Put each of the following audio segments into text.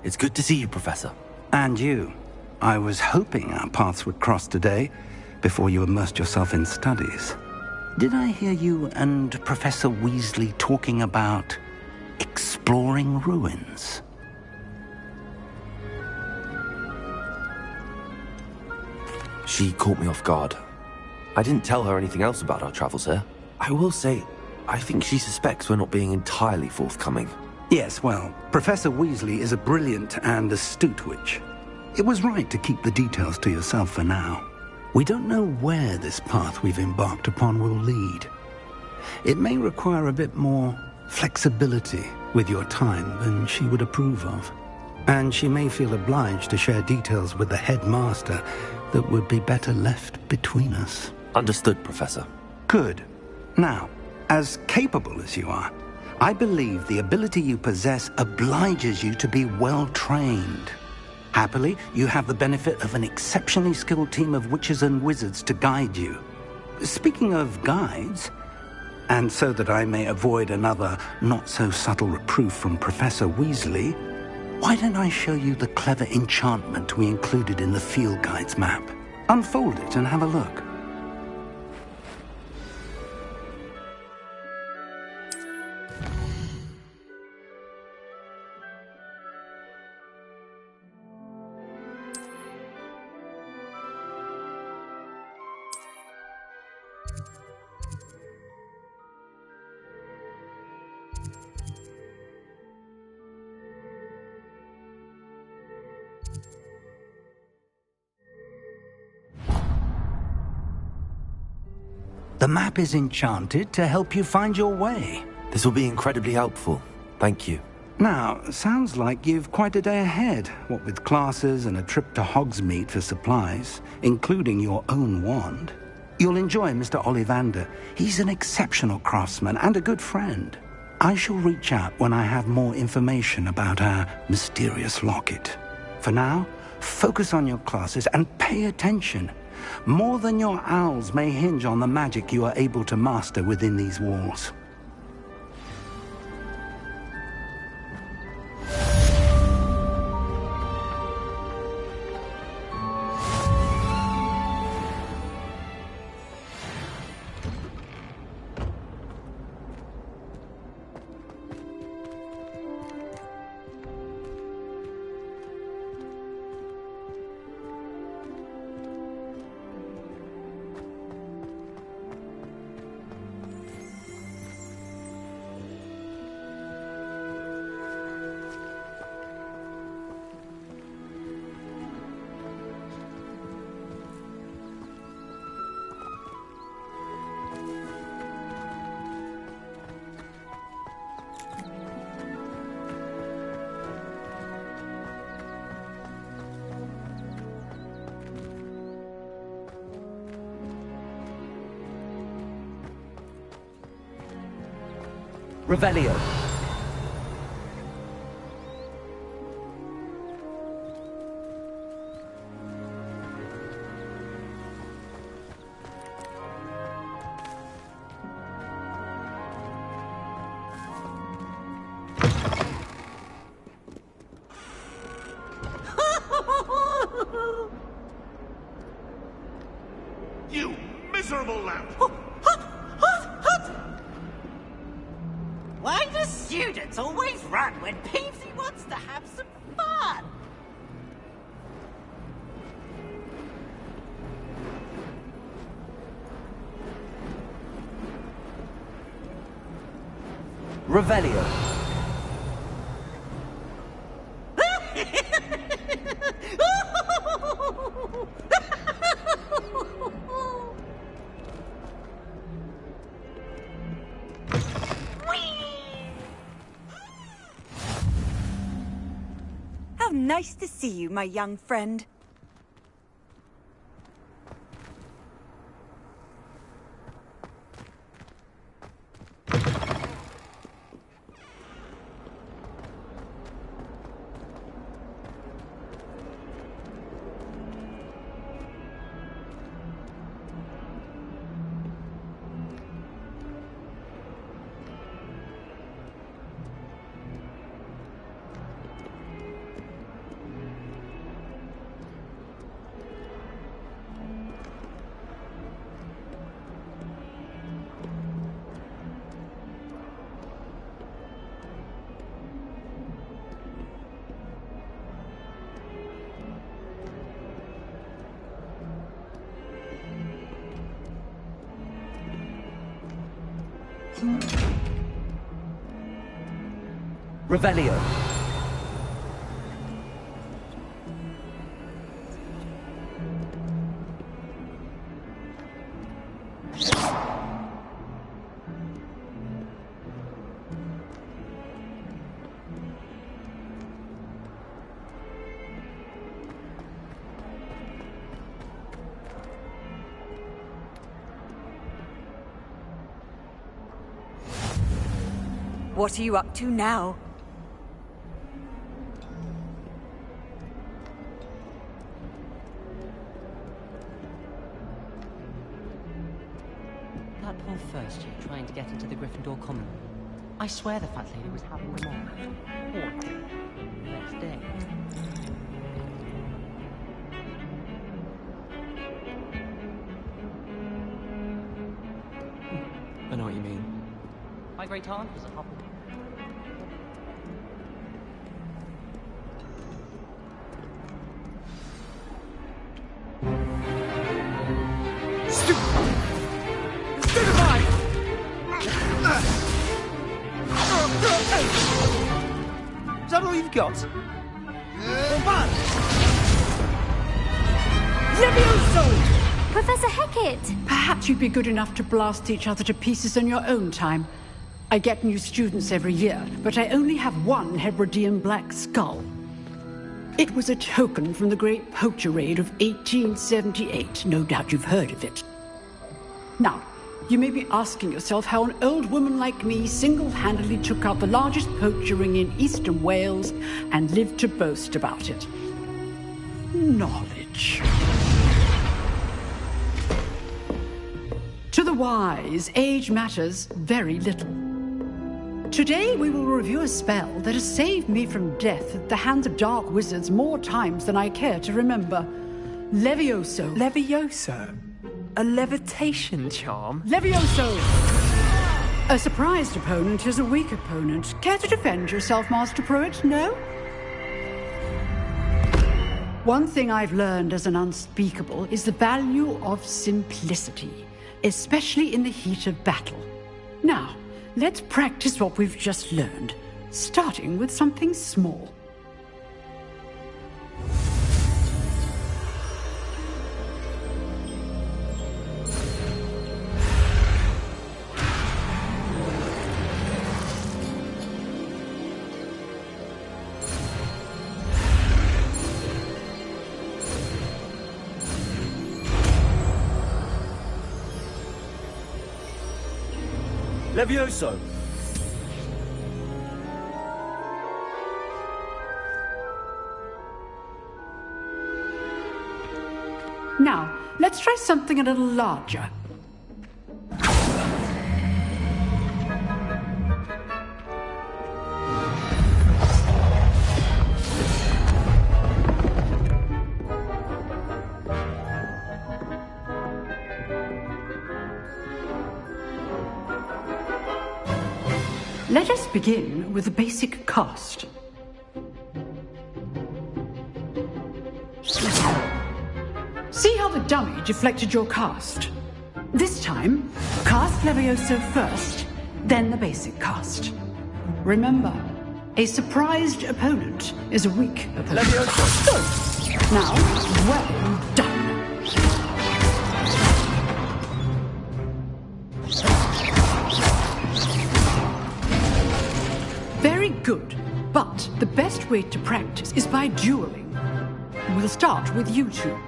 It's good to see you, Professor. And you. I was hoping our paths would cross today, before you immersed yourself in studies. Did I hear you and Professor Weasley talking about exploring ruins? She caught me off guard. I didn't tell her anything else about our travels here. I will say, I think she suspects we're not being entirely forthcoming. Yes, well, Professor Weasley is a brilliant and astute witch. It was right to keep the details to yourself for now. We don't know where this path we've embarked upon will lead. It may require a bit more flexibility with your time than she would approve of. And she may feel obliged to share details with the headmaster that would be better left between us. Understood, Professor. Good. Now, as capable as you are, I believe the ability you possess obliges you to be well-trained. Happily, you have the benefit of an exceptionally skilled team of witches and wizards to guide you. Speaking of guides, and so that I may avoid another not-so-subtle reproof from Professor Weasley, why don't I show you the clever enchantment we included in the field guide's map? Unfold it and have a look. The map is enchanted to help you find your way. This will be incredibly helpful. Thank you. Now, sounds like you've quite a day ahead, what with classes and a trip to Hogsmeade for supplies, including your own wand. You'll enjoy Mr. Ollivander. He's an exceptional craftsman and a good friend. I shall reach out when I have more information about our mysterious locket. For now, focus on your classes and pay attention. More than your owls may hinge on the magic you are able to master within these walls. Revelio. You miserable lamp! Why do students always run when Peavesy wants to have some fun? Revelio. How nice to see you, my young friend. Revelio. What are you up to now? That poor first year trying to get into the Gryffindor common room. I swear the fat lady was having them on. Poor thing. The next day. I know what you mean. My great aunt was a Hufflepuff. Is that all you've got? Levioso! Professor Hecat! Perhaps you'd be good enough to blast each other to pieces in your own time. I get new students every year, but I only have one Hebridean black skull. It was a token from the Great Poacher Raid of 1878. No doubt you've heard of it. Now, you may be asking yourself how an old woman like me single-handedly took out the largest poacher ring in eastern Wales and lived to boast about it. Knowledge. To the wise, age matters very little. Today we will review a spell that has saved me from death at the hands of dark wizards more times than I care to remember. Levioso. Levioso? A levitation charm? Levioso! A surprised opponent is a weak opponent. Care to defend yourself, Master Pruitt? No? One thing I've learned as an unspeakable is the value of simplicity, especially in the heat of battle. Now, let's practice what we've just learned, starting with something small. Levioso! Now, let's try something a little larger. Let us begin with the basic cast. See how the dummy deflected your cast? This time, cast Levioso first, then the basic cast. Remember, a surprised opponent is a weak opponent. Levioso! Now, well done. Very good, but the best way to practice is by dueling. We'll start with you two.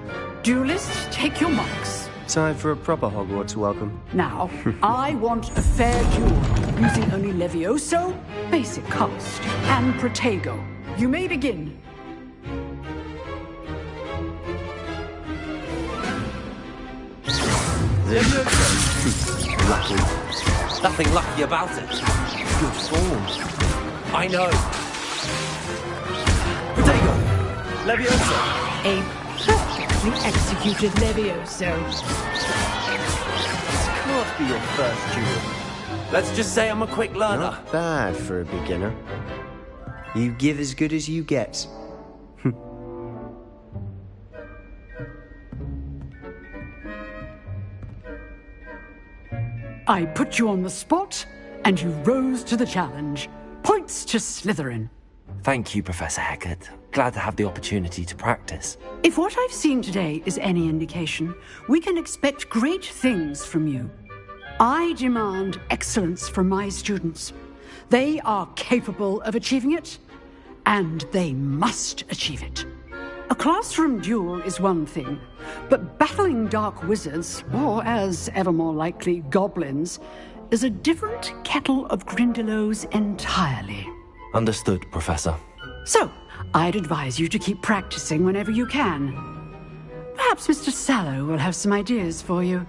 Duelists, take your marks. Time for a proper Hogwarts welcome. Now, I want a fair duel, using only Levioso, basic cast, and Protego. You may begin. Lucky. Nothing lucky about it. Good form. I know. Protego! Levioso! A perfectly executed Levioso. Can't be your first duel. Let's just say I'm a quick learner. Not bad for a beginner. You give as good as you get. I put you on the spot, and you rose to the challenge. Points to Slytherin. Thank you, Professor Hecat. Glad to have the opportunity to practice. If what I've seen today is any indication, we can expect great things from you. I demand excellence from my students. They are capable of achieving it, and they must achieve it. A classroom duel is one thing, but battling dark wizards, or as ever more likely, goblins, is a different kettle of Grindylows entirely. Understood, Professor. So, I'd advise you to keep practicing whenever you can. Perhaps Mr. Sallow will have some ideas for you.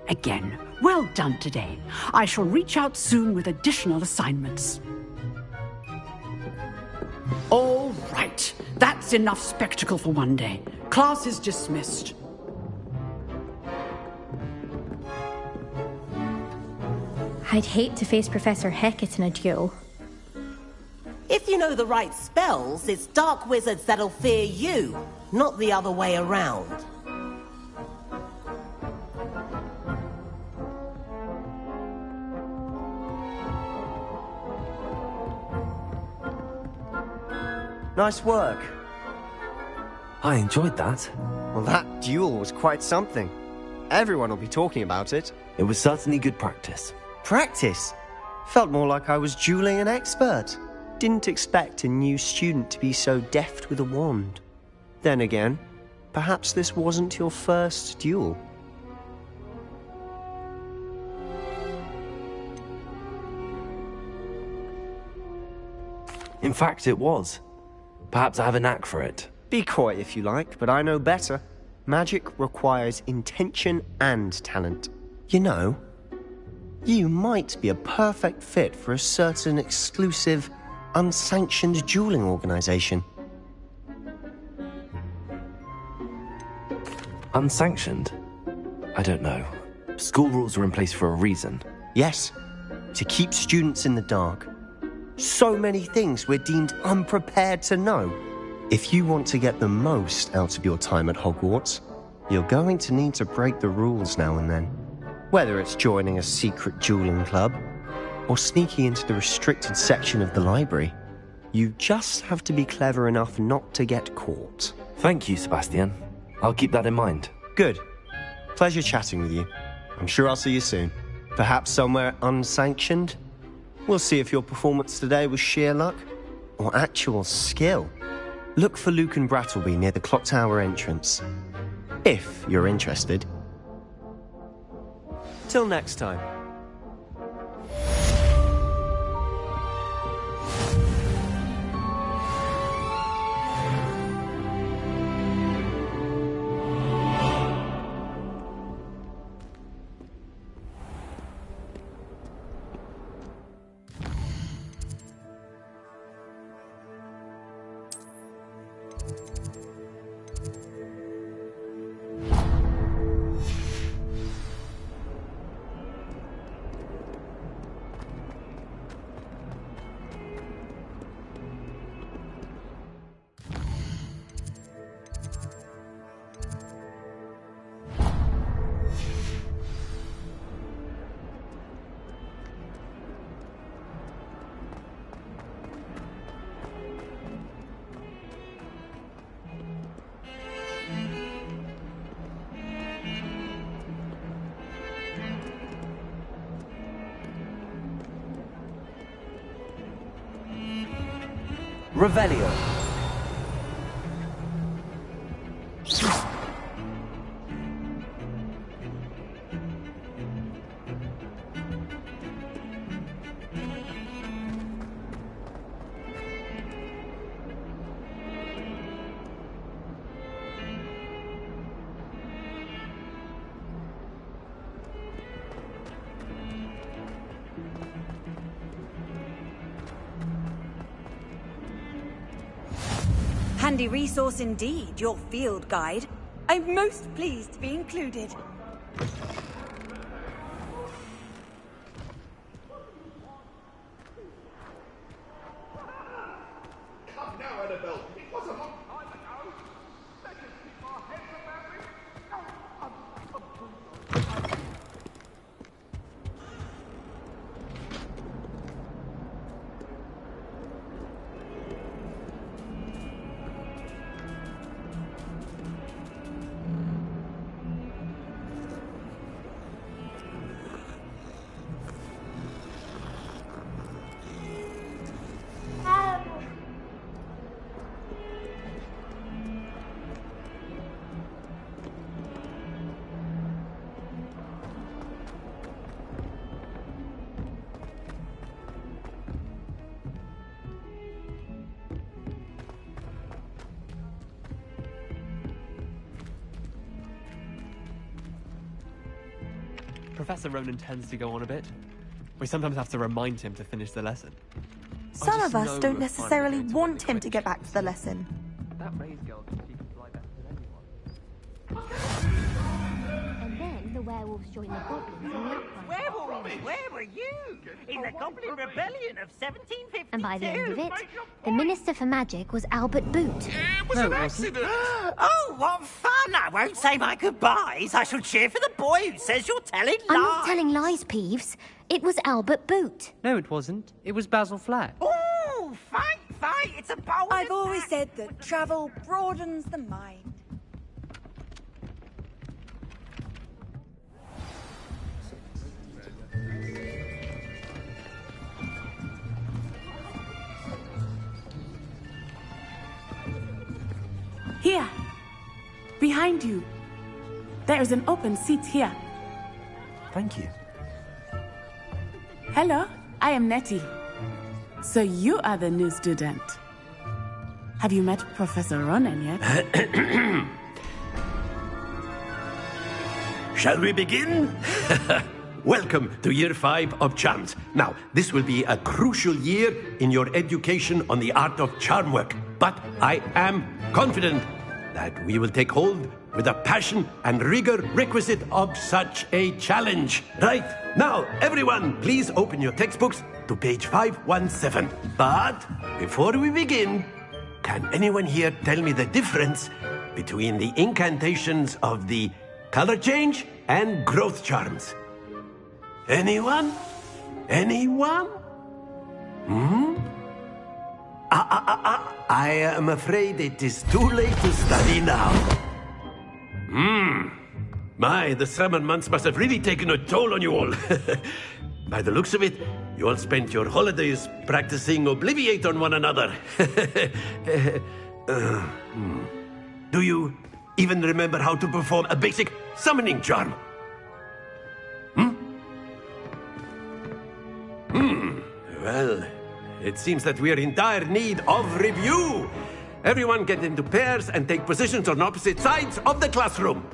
Again, well done today. I shall reach out soon with additional assignments. All right, that's enough spectacle for one day. Class is dismissed. I'd hate to face Professor Hecat in a duel. If you know the right spells, it's dark wizards that'll fear you, not the other way around. Nice work. I enjoyed that. Well, that duel was quite something. Everyone will be talking about it. It was certainly good practice. Practice? Felt more like I was dueling an expert. Didn't expect a new student to be so deft with a wand. Then again, perhaps this wasn't your first duel. In fact, it was. Perhaps I have a knack for it. Be coy if you like, but I know better. Magic requires intention and talent. You know, you might be a perfect fit for a certain exclusive, unsanctioned dueling organization. Unsanctioned? I don't know. School rules are in place for a reason. Yes, to keep students in the dark. So many things we're deemed unprepared to know. If you want to get the most out of your time at Hogwarts, you're going to need to break the rules now and then. Whether it's joining a secret dueling club, or sneaking into the restricted section of the library, you just have to be clever enough not to get caught. Thank you, Sebastian. I'll keep that in mind. Good. Pleasure chatting with you. I'm sure I'll see you soon. Perhaps somewhere unsanctioned? We'll see if your performance today was sheer luck or actual skill. Look for Luke and Brattleby near the clock tower entrance. If you're interested. Till next time. Revelio. Handy resource indeed, your field guide. I'm most pleased to be included. Come now, Annabelle. It was a long time ago. Let us keep our heads about it. Professor Ronan tends to go on a bit. We sometimes have to remind him to finish the lesson. Some of us don't necessarily want him to get back to the lesson. That Ray's girl thinks she can fly better than anyone. And then the werewolves joined the goblins in the uprising. Werewolves, where were you? In the Goblin Rebellion of 1752. And by the end of it, the Minister for Magic was Albert Boot. It was an accident. Oh, what fun! I won't say my goodbyes. I shall cheer for the boy who says you're telling lies. I'm not telling lies, Peeves. It was Albert Boot. No, it wasn't. It was Basil Flack. Oh, fight! It's a bold I've always said that travel broadens the mind. Here, behind you. There is an open seat here. Thank you. Hello, I am Nettie. So you are the new student. Have you met Professor Ronan yet? Shall we begin? Welcome to Year 5 of Charms. Now, this will be a crucial year in your education on the art of charm work. But I am confident that we will take hold with the passion and rigor requisite of such a challenge. Right, now, everyone, please open your textbooks to page 517. But before we begin, can anyone here tell me the difference between the incantations of the color change and growth charms? Anyone? Anyone? I am afraid it is too late to study now. My, the summer months must have really taken a toll on you all. By the looks of it, you all spent your holidays practicing Obliviate on one another. Do you even remember how to perform a basic summoning charm? Well, it seems that we are in dire need of review. Everyone get into pairs and take positions on opposite sides of the classroom.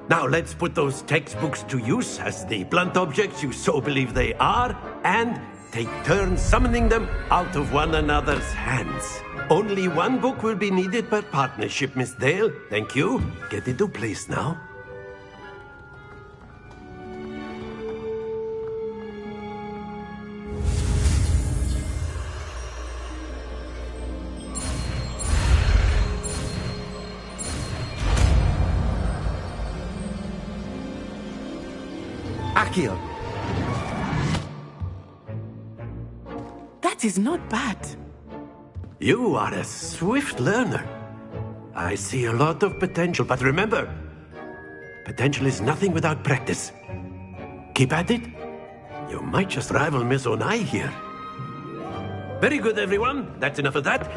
Now let's put those textbooks to use as the blunt objects you so believe they are, and take turns summoning them out of one another's hands. Only one book will be needed per partnership, Miss Dale. Thank you. Get into place now. Accio. That is not bad. You are a swift learner. I see a lot of potential, but remember, potential is nothing without practice. Keep at it. You might just rival Miss Onai here. Very good, everyone. That's enough of that.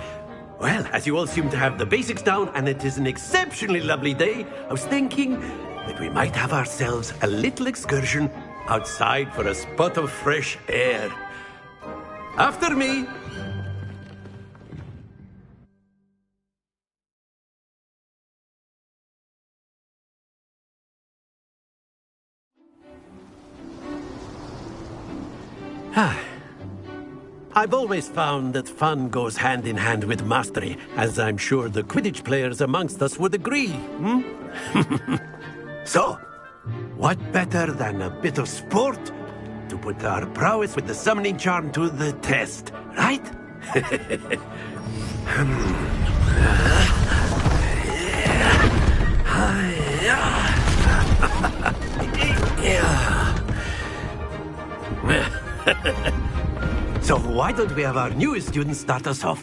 Well, as you all seem to have the basics down, and it is an exceptionally lovely day, I was thinking that we might have ourselves a little excursion outside for a spot of fresh air. After me. I've always found that fun goes hand in hand with mastery, as I'm sure the Quidditch players amongst us would agree. So, what better than a bit of sport to put our prowess with the summoning charm to the test, right? So why don't we have our newest student start us off?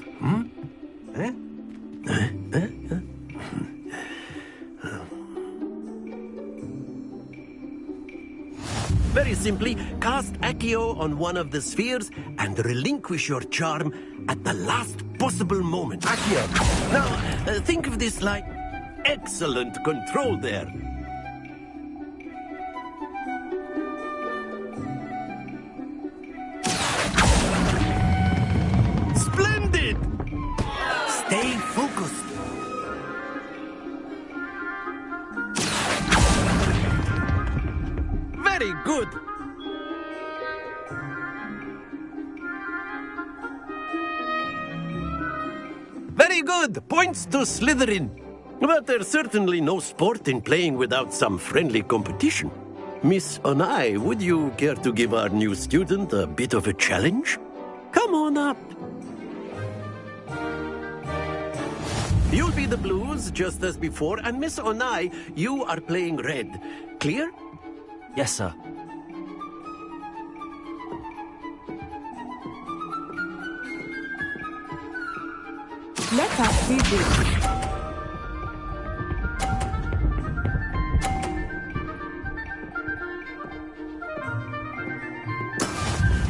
Very simply, cast Accio on one of the spheres and relinquish your charm at the last possible moment. Accio! Now, think of this like excellent control there. Splendid! Stay focused. Very good. Very good. Points to Slytherin. But there's certainly no sport in playing without some friendly competition. Miss Onai, would you care to give our new student a bit of a challenge? Come on up. You'll be the blues, just as before, and Miss Onai, you are playing red. Clear? Yes, sir. Let us see this.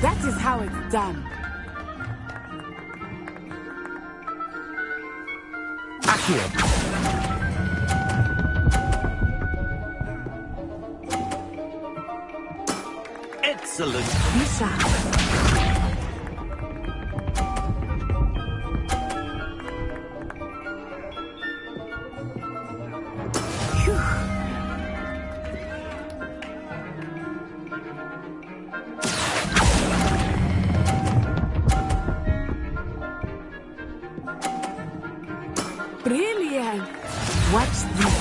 That is how it's done. Accio. Excellent. Lisa. Brilliant. Watch this.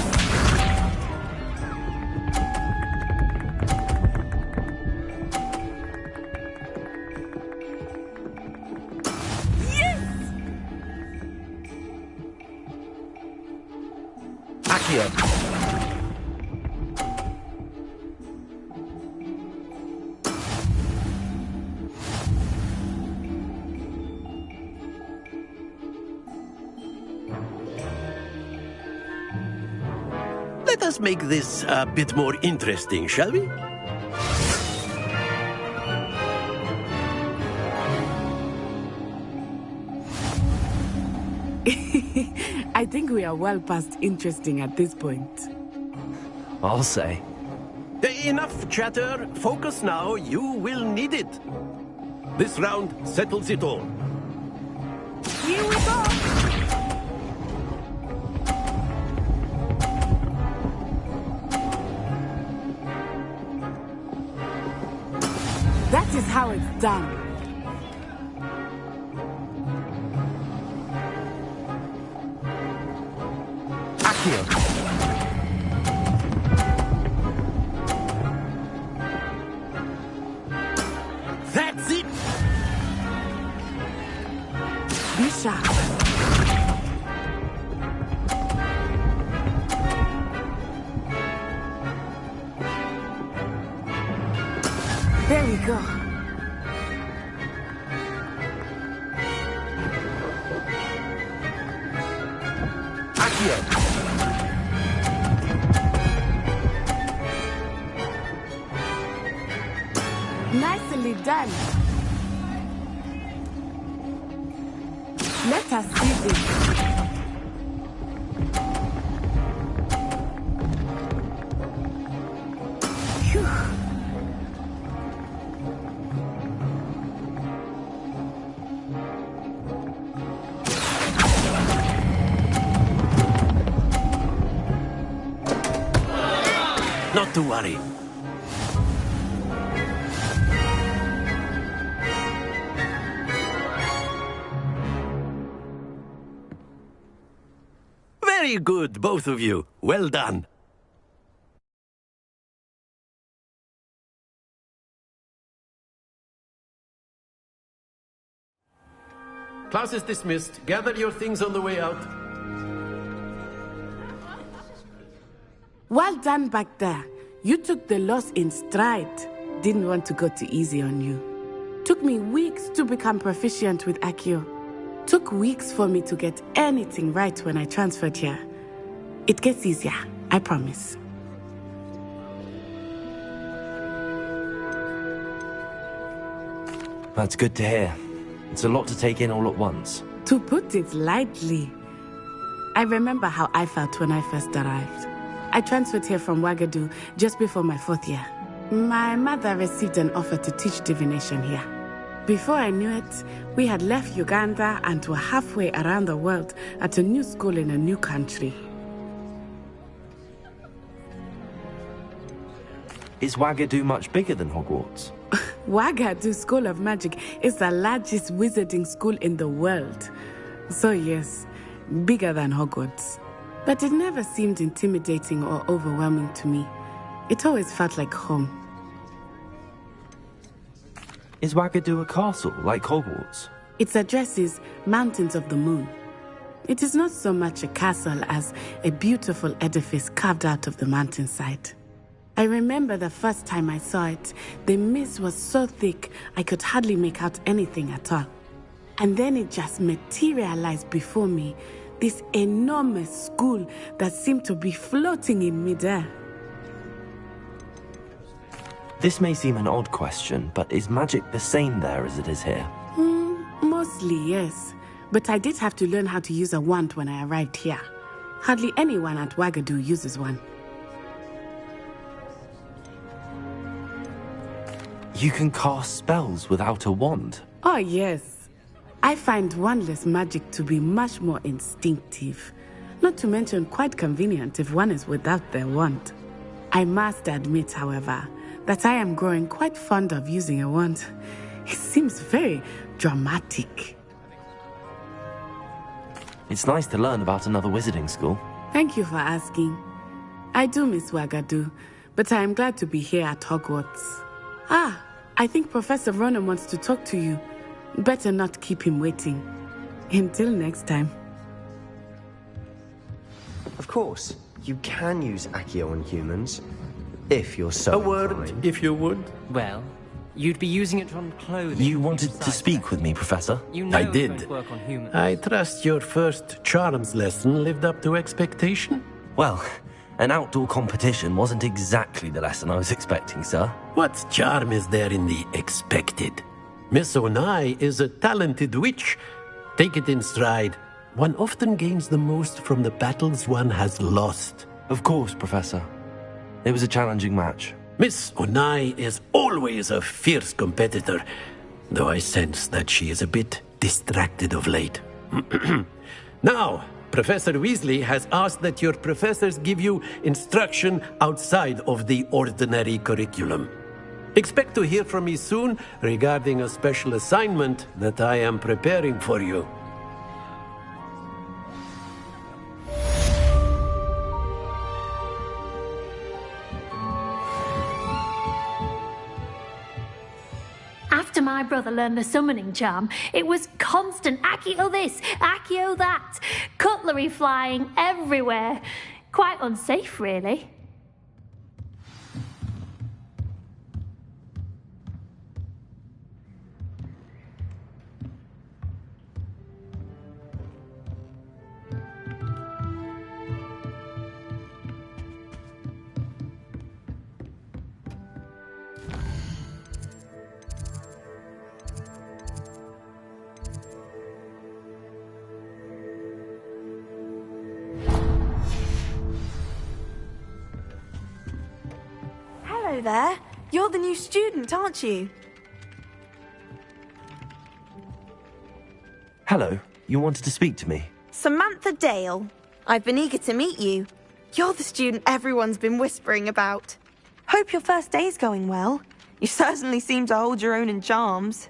Accio. Let us make this a bit more interesting, shall we? I think we are well past interesting at this point. I'll say. Enough chatter. Focus now. You will need it. This round settles it all. Here we go. That is how it's done. Accio. That's it. Be sharp. There we go. Accio. Nicely done. Let us see this. Phew. Not to worry. Very good, both of you. Well done. Class is dismissed. Gather your things on the way out. Well done back there. You took the loss in stride. Didn't want to go too easy on you. Took me weeks to become proficient with Accio. Took weeks for me to get anything right when I transferred here. It gets easier, I promise. That's good to hear. It's a lot to take in all at once. To put it lightly, I remember how I felt when I first arrived. I transferred here from Ouagadougou just before my 4th year. My mother received an offer to teach divination here. Before I knew it, we had left Uganda and were halfway around the world at a new school in a new country. Is Wagadu much bigger than Hogwarts? Wagadu School of Magic is the largest wizarding school in the world. So yes, bigger than Hogwarts. But it never seemed intimidating or overwhelming to me. It always felt like home. Is Wagadu a castle like Hogwarts? Its address is Mountains of the Moon. It is not so much a castle as a beautiful edifice carved out of the mountainside. I remember the first time I saw it, the mist was so thick I could hardly make out anything at all. And then it just materialized before me, this enormous school that seemed to be floating in midair. This may seem an odd question, but is magic the same there as it is here? Mostly, yes. But I did have to learn how to use a wand when I arrived here. Hardly anyone at Wagadu uses one. You can cast spells without a wand? Oh, yes. I find wandless magic to be much more instinctive. Not to mention quite convenient if one is without their wand. I must admit, however, that I am growing quite fond of using a wand. It seems very dramatic. It's nice to learn about another wizarding school. Thank you for asking. I do miss Wagadu, but I am glad to be here at Hogwarts. I think Professor Ronan wants to talk to you. Better not keep him waiting. Until next time. Of course, you can use Accio on humans, if you're so A word, inclined. if you would. Well, you'd be using it on clothing. You wanted to speak with me, Professor? You know I it's did. going to work on humans. I trust your first charms lesson lived up to expectation? Well, an outdoor competition wasn't exactly the lesson I was expecting, sir. What charm is there in the expected? Miss Onai is a talented witch. Take it in stride. One often gains the most from the battles one has lost. Of course, Professor. It was a challenging match. Miss Onai is always a fierce competitor, though I sense that she is a bit distracted of late. Now, Professor Weasley has asked that your professors give you instruction outside of the ordinary curriculum. Expect to hear from me soon regarding a special assignment that I am preparing for you. After my brother learned the summoning charm, it was constant Accio this, Accio that, cutlery flying everywhere. Quite unsafe, really. Hello there. You're the new student, aren't you? Hello, you wanted to speak to me? Samantha Dale. I've been eager to meet you. You're the student everyone's been whispering about. Hope your first day's going well. You certainly seem to hold your own in charms.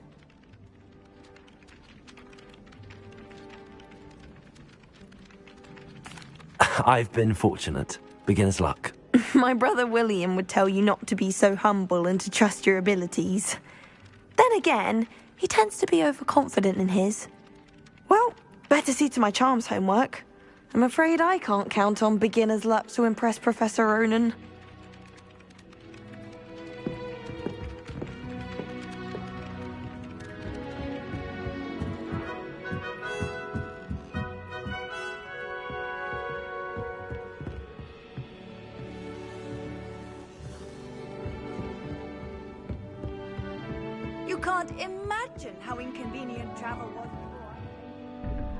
I've been fortunate. Beginner's luck. My brother William would tell you not to be so humble and to trust your abilities. Then again, he tends to be overconfident in his. Well, better see to my charms homework. I'm afraid I can't count on beginner's luck to impress Professor Ronan. You can't imagine how inconvenient travel was before.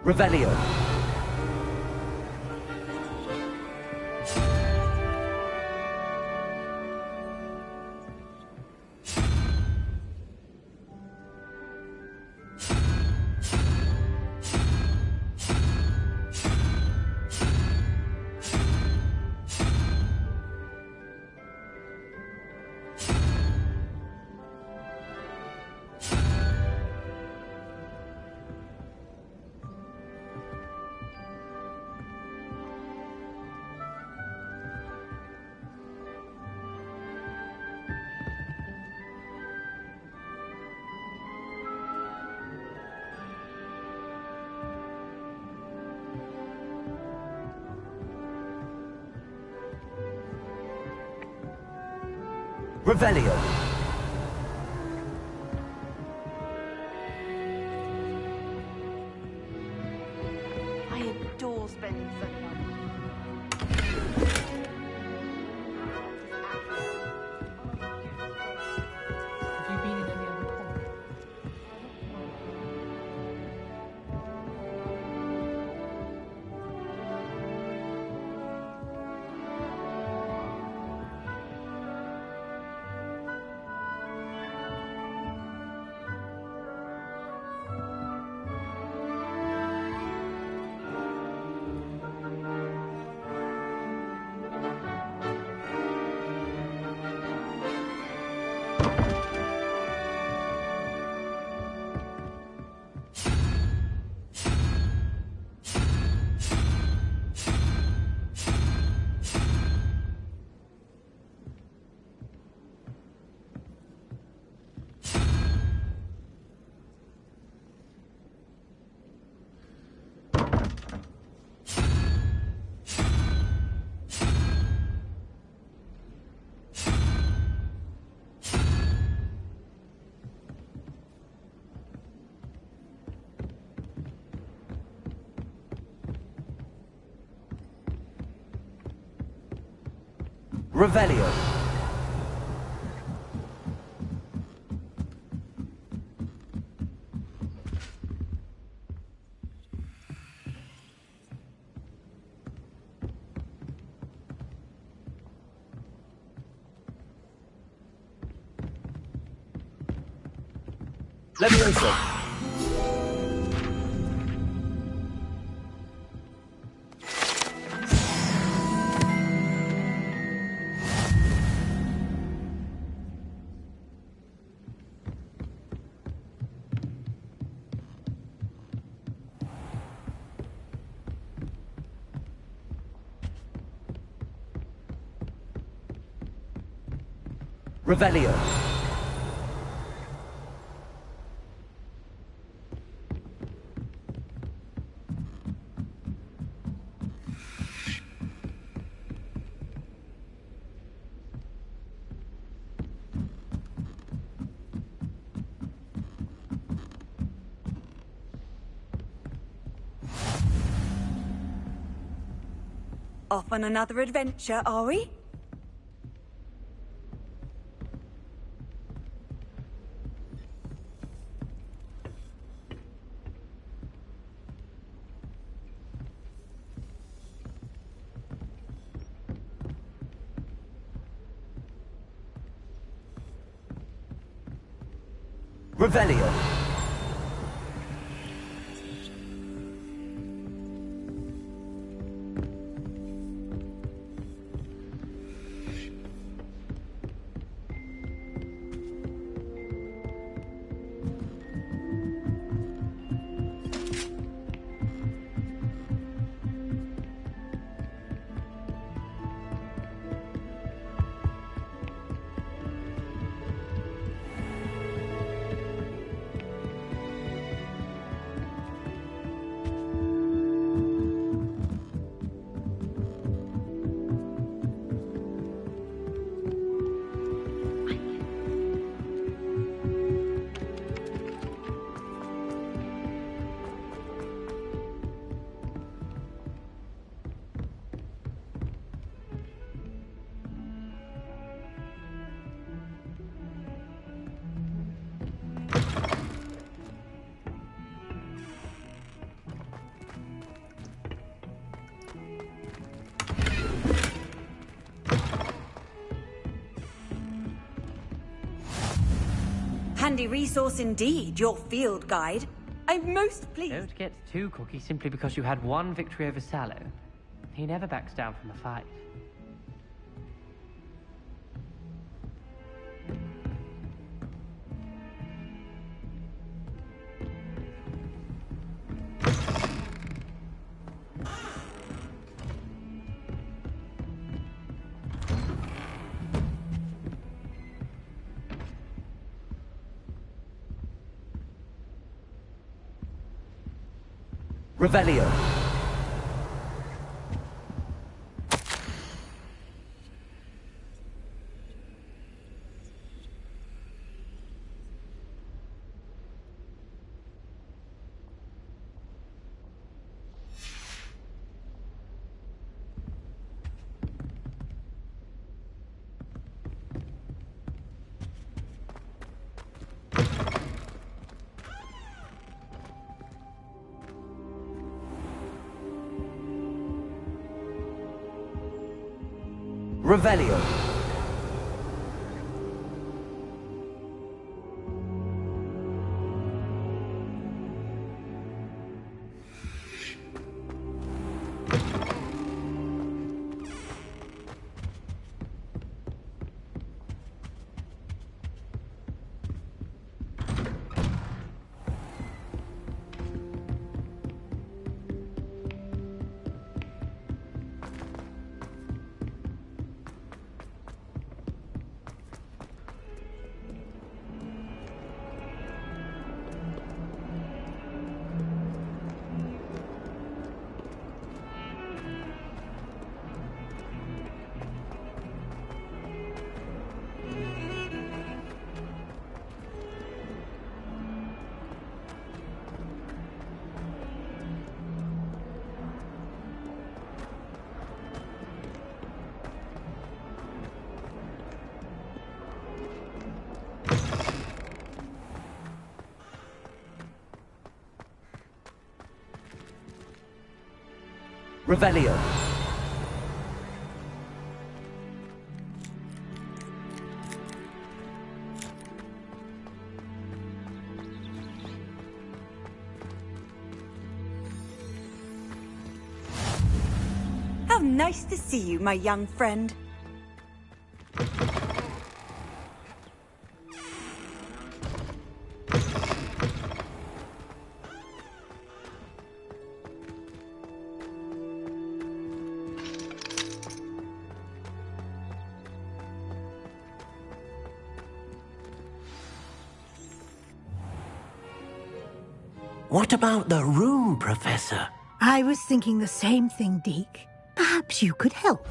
Revelio. Revelio. I adore spending Sunday night. Have you been in any other common? Revelio. Levioso. Revelio. Off on another adventure, are we? Revelio. Handy resource indeed, your field guide. I'm most pleased. Don't get too cocky simply because you had one victory over Sallow. He never backs down from a fight. Revelio. Revelio. Revelio. How nice to see you, my young friend. What about the room, Professor? I was thinking the same thing, Deke. Perhaps you could help.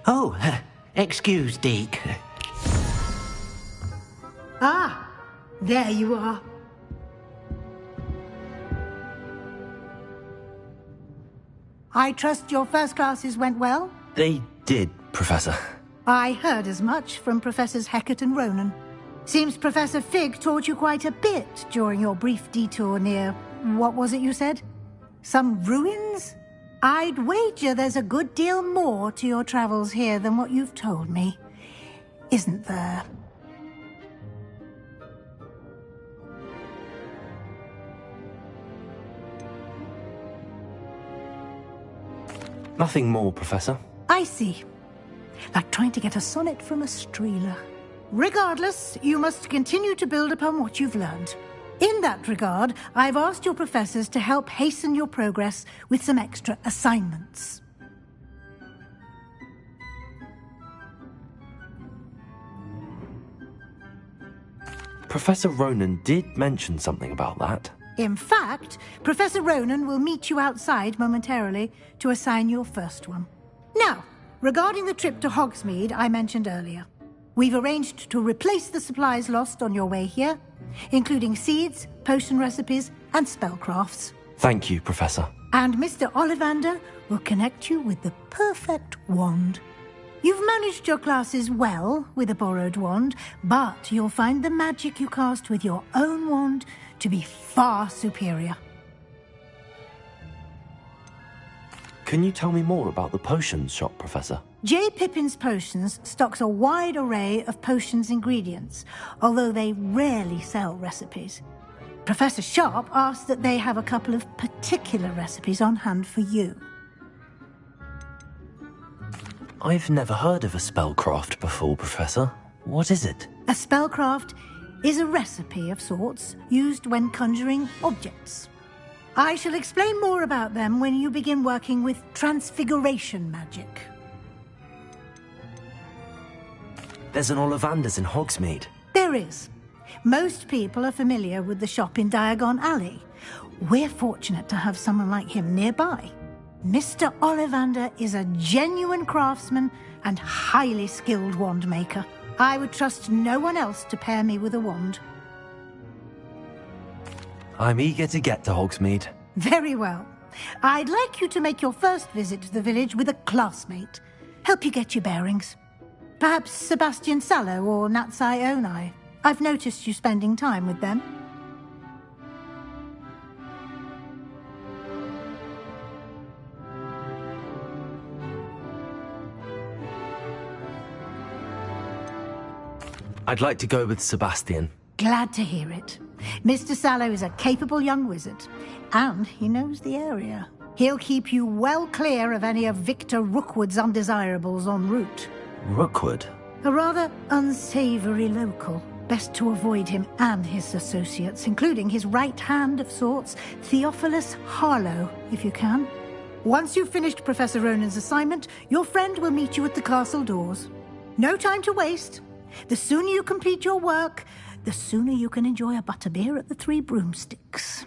Oh, excuse, Deke. Ah, there you are. I trust your first classes went well? They did, Professor. I heard as much from Professors Hecat and Ronan. Seems Professor Fig taught you quite a bit during your brief detour near... what was it you said? Some ruins? I'd wager there's a good deal more to your travels here than what you've told me. Isn't there? Nothing more, Professor. I see. Like trying to get a sonnet from a streeler. Regardless, you must continue to build upon what you've learned. In that regard, I've asked your professors to help hasten your progress with some extra assignments. Professor Ronan did mention something about that. In fact, Professor Ronan will meet you outside momentarily to assign your first one. Now, regarding the trip to Hogsmeade I mentioned earlier, we've arranged to replace the supplies lost on your way here, including seeds, potion recipes, and spellcrafts. Thank you, Professor. And Mr. Ollivander will connect you with the perfect wand. You've managed your classes well with a borrowed wand, but you'll find the magic you cast with your own wand to be far superior. Can you tell me more about the potions shop, Professor? J. Pippin's Potions stocks a wide array of potions ingredients, although they rarely sell recipes. Professor Sharp asked that they have a couple of particular recipes on hand for you. I've never heard of a spellcraft before, Professor. What is it? A spellcraft is a recipe of sorts used when conjuring objects. I shall explain more about them when you begin working with transfiguration magic. There's an Ollivander's in Hogsmeade. There is. Most people are familiar with the shop in Diagon Alley. We're fortunate to have someone like him nearby. Mr. Ollivander is a genuine craftsman and highly skilled wand maker. I would trust no one else to pair me with a wand. I'm eager to get to Hogsmeade. Very well. I'd like you to make your first visit to the village with a classmate. Help you get your bearings. Perhaps Sebastian Sallow or Natsai Onai. I've noticed you spending time with them. I'd like to go with Sebastian. Glad to hear it. Mr. Sallow is a capable young wizard, and he knows the area. He'll keep you well clear of any of Victor Rookwood's undesirables en route. Rookwood? A rather unsavory local. Best to avoid him and his associates, including his right hand of sorts, Theophilus Harlow, if you can. Once you've finished Professor Ronan's assignment, your friend will meet you at the castle doors. No time to waste. The sooner you complete your work, the sooner you can enjoy a butterbeer at the Three Broomsticks.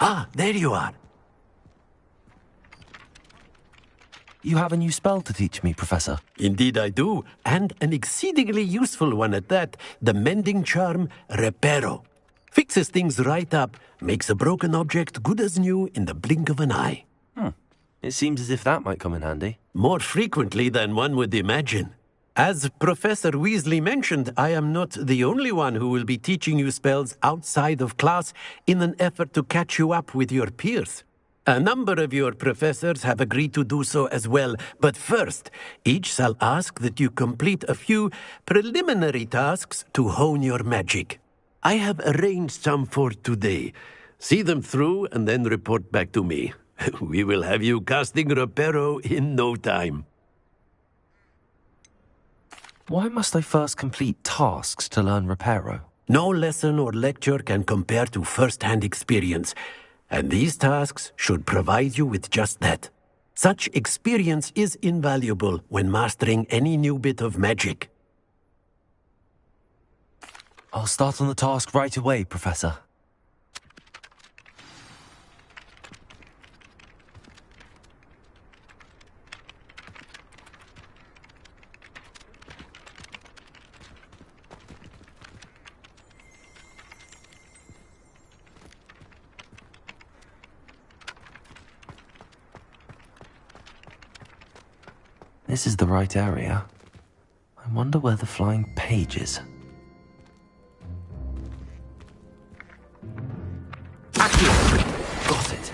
Ah, there you are. You have a new spell to teach me, Professor. Indeed I do, and an exceedingly useful one at that. The mending charm, Reparo. Fixes things right up, makes a broken object good as new in the blink of an eye. It seems as if that might come in handy. More frequently than one would imagine. As Professor Weasley mentioned, I am not the only one who will be teaching you spells outside of class in an effort to catch you up with your peers. A number of your professors have agreed to do so as well, but first, each shall ask that you complete a few preliminary tasks to hone your magic. I have arranged some for today. See them through and then report back to me. We will have you casting Reparo in no time. Why must I first complete tasks to learn Reparo? No lesson or lecture can compare to first-hand experience. And these tasks should provide you with just that. Such experience is invaluable when mastering any new bit of magic. I'll start on the task right away, Professor. This is the right area. I wonder where the flying page is. Got it.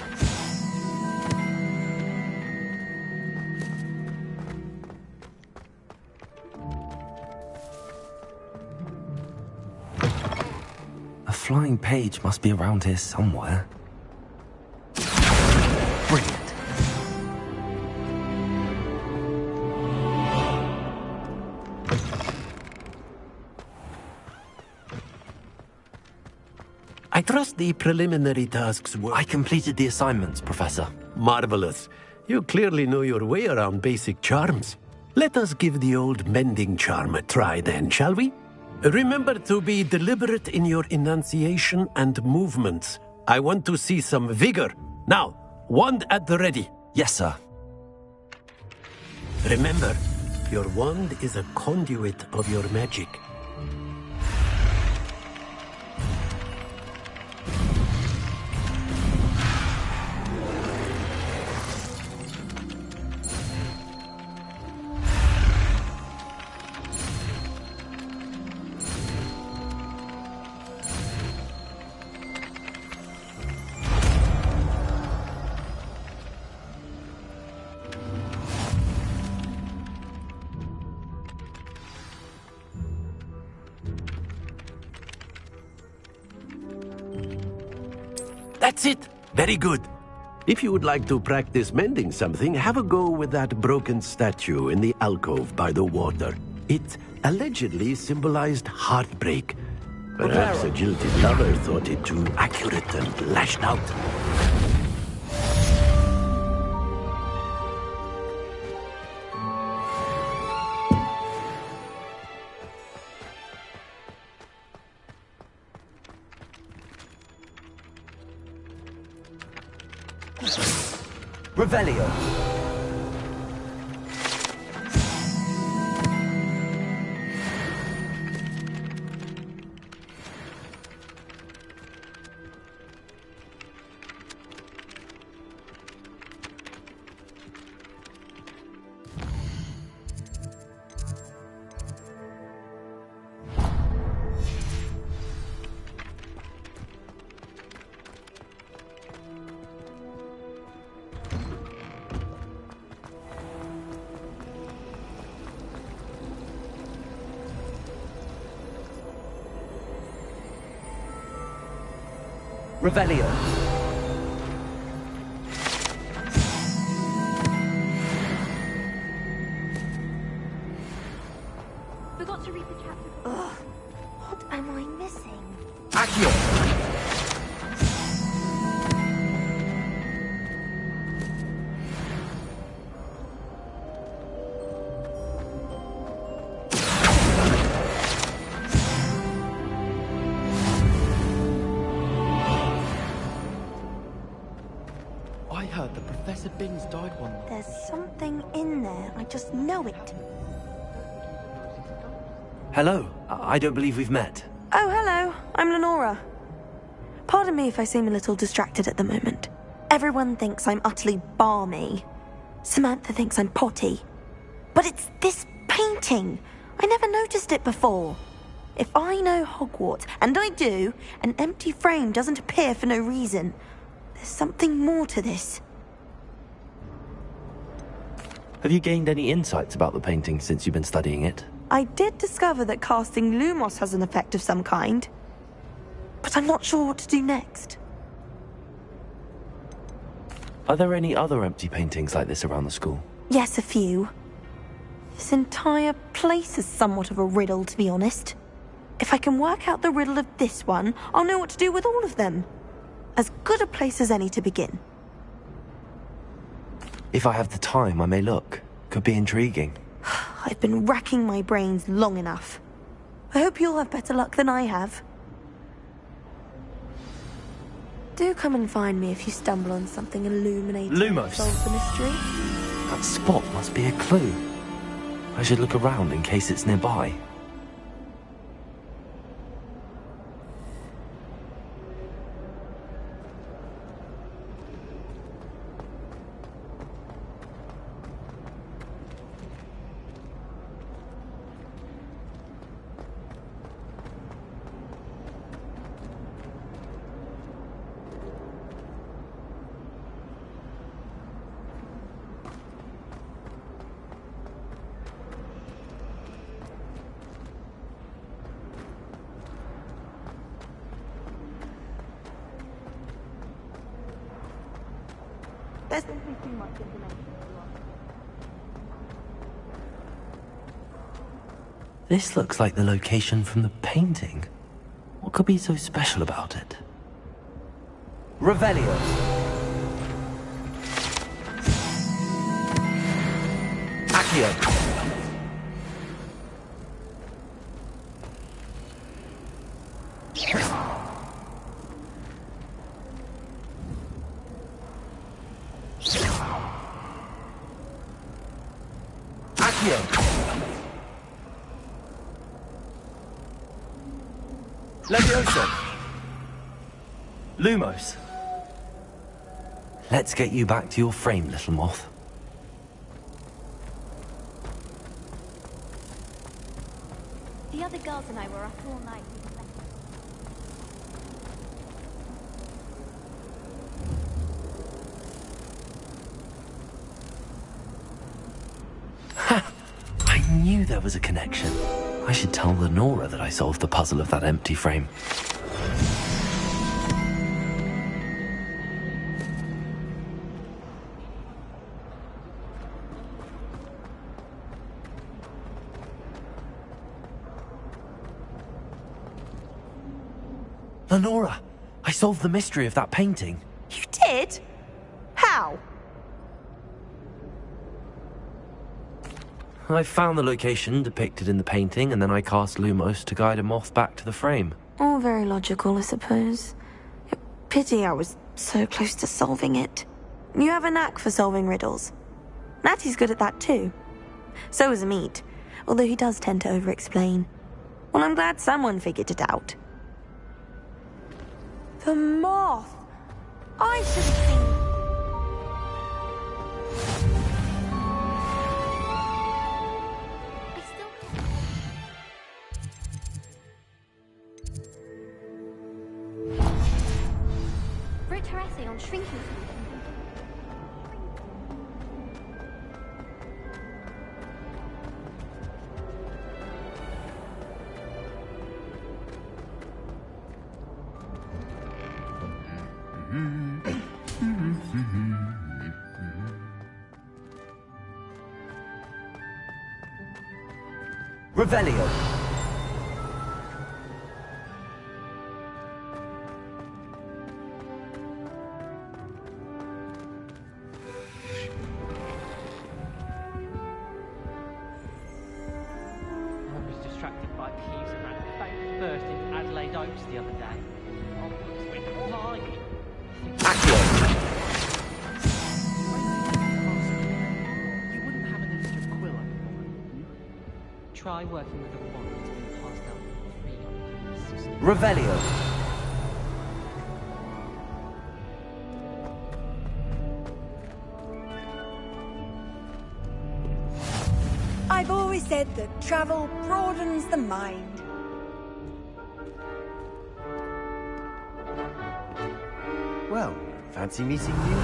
A flying page must be around here somewhere. Brilliant. I trust the preliminary tasks were... I completed the assignments, Professor. Marvelous. You clearly know your way around basic charms. Let us give the old mending charm a try then, shall we? Remember to be deliberate in your enunciation and movements. I want to see some vigor. Now, wand at the ready. Yes, sir. Remember, your wand is a conduit of your magic. That's it! Very good. If you would like to practice mending something, have a go with that broken statue in the alcove by the water. It allegedly symbolized heartbreak. Perhaps a jilted lover thought it too accurate and lashed out. Revelio. Revelio. Forgot to read the chapter. Ugh, what am I missing? Accio. I heard that Professor Binns died one night. There's something in there. I just know it. Hello. I don't believe we've met. Oh, hello. I'm Lenora. Pardon me if I seem a little distracted at the moment. Everyone thinks I'm utterly balmy. Samantha thinks I'm potty. But it's this painting. I never noticed it before. If I know Hogwarts, and I do, an empty frame doesn't appear for no reason. There's something more to this. Have you gained any insights about the painting since you've been studying it? I did discover that casting Lumos has an effect of some kind. But I'm not sure what to do next. Are there any other empty paintings like this around the school? Yes, a few. This entire place is somewhat of a riddle, to be honest. If I can work out the riddle of this one, I'll know what to do with all of them. As good a place as any to begin. If I have the time, I may look. Could be intriguing. I've been racking my brains long enough. I hope you'll have better luck than I have. Do come and find me if you stumble on something illuminating. Lumos. Solve the mystery. That spot must be a clue. I should look around in case it's nearby. There's simply too much information. This looks like the location from the painting. What could be so special about it? Revelio. Accio. Leviosa! Lumos! Let's get you back to your frame, little moth. The other girls and I were up all night. I knew there was a connection. I should tell Lenora that I solved the puzzle of that empty frame. Lenora, I solved the mystery of that painting. You did? How? I found the location depicted in the painting, and then I cast Lumos to guide a moth back to the frame. All very logical, I suppose. Pity I was so close to solving it. You have a knack for solving riddles. Natty's good at that too. So is Amit, although he does tend to over-explain. Well, I'm glad someone figured it out. The moth! I should have seen... Wrote her essay on shrinking something. Revelio. I was distracted by keys and ran face first into Adelaide Oaks the other day. Hogwarts went flying. You wouldn't have an extra quill anymore. Try working with a wand that's been passed down for 300 years. Revelio. I've always said that travel broadens the mind. Well, fancy meeting you?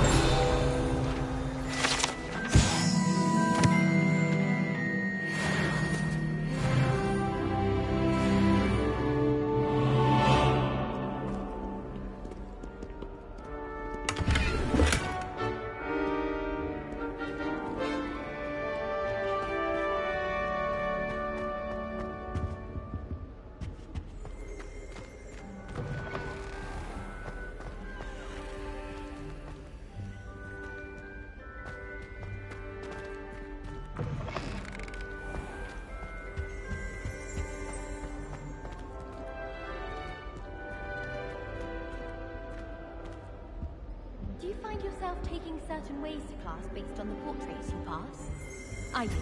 Do you find yourself taking certain ways to class based on the portraits you pass? I do.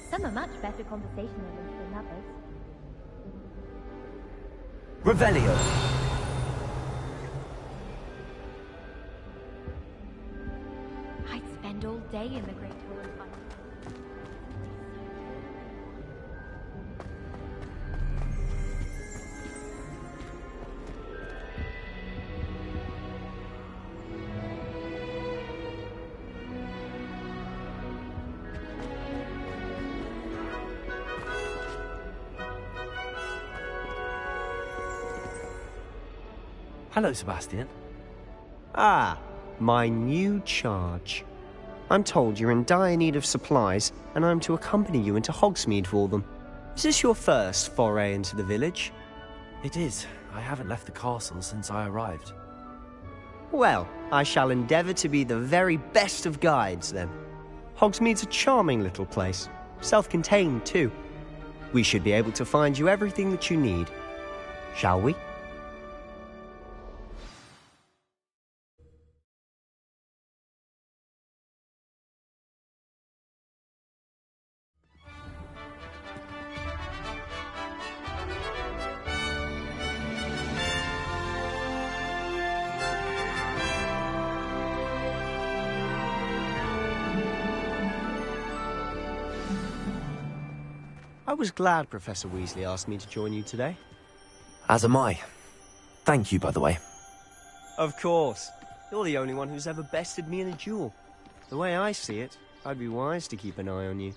Some are much better conversationalists than others. Revelio. I'd spend all day in the Great Hall of Fun. Hello, Sebastian. Ah, my new charge. I'm told you're in dire need of supplies, and I'm to accompany you into Hogsmeade for them. Is this your first foray into the village? It is. I haven't left the castle since I arrived. Well, I shall endeavour to be the very best of guides, then. Hogsmeade's a charming little place. Self-contained, too. We should be able to find you everything that you need. Shall we? I was glad Professor Weasley asked me to join you today. As am I. Thank you, by the way. Of course. You're the only one who's ever bested me in a duel. The way I see it, I'd be wise to keep an eye on you.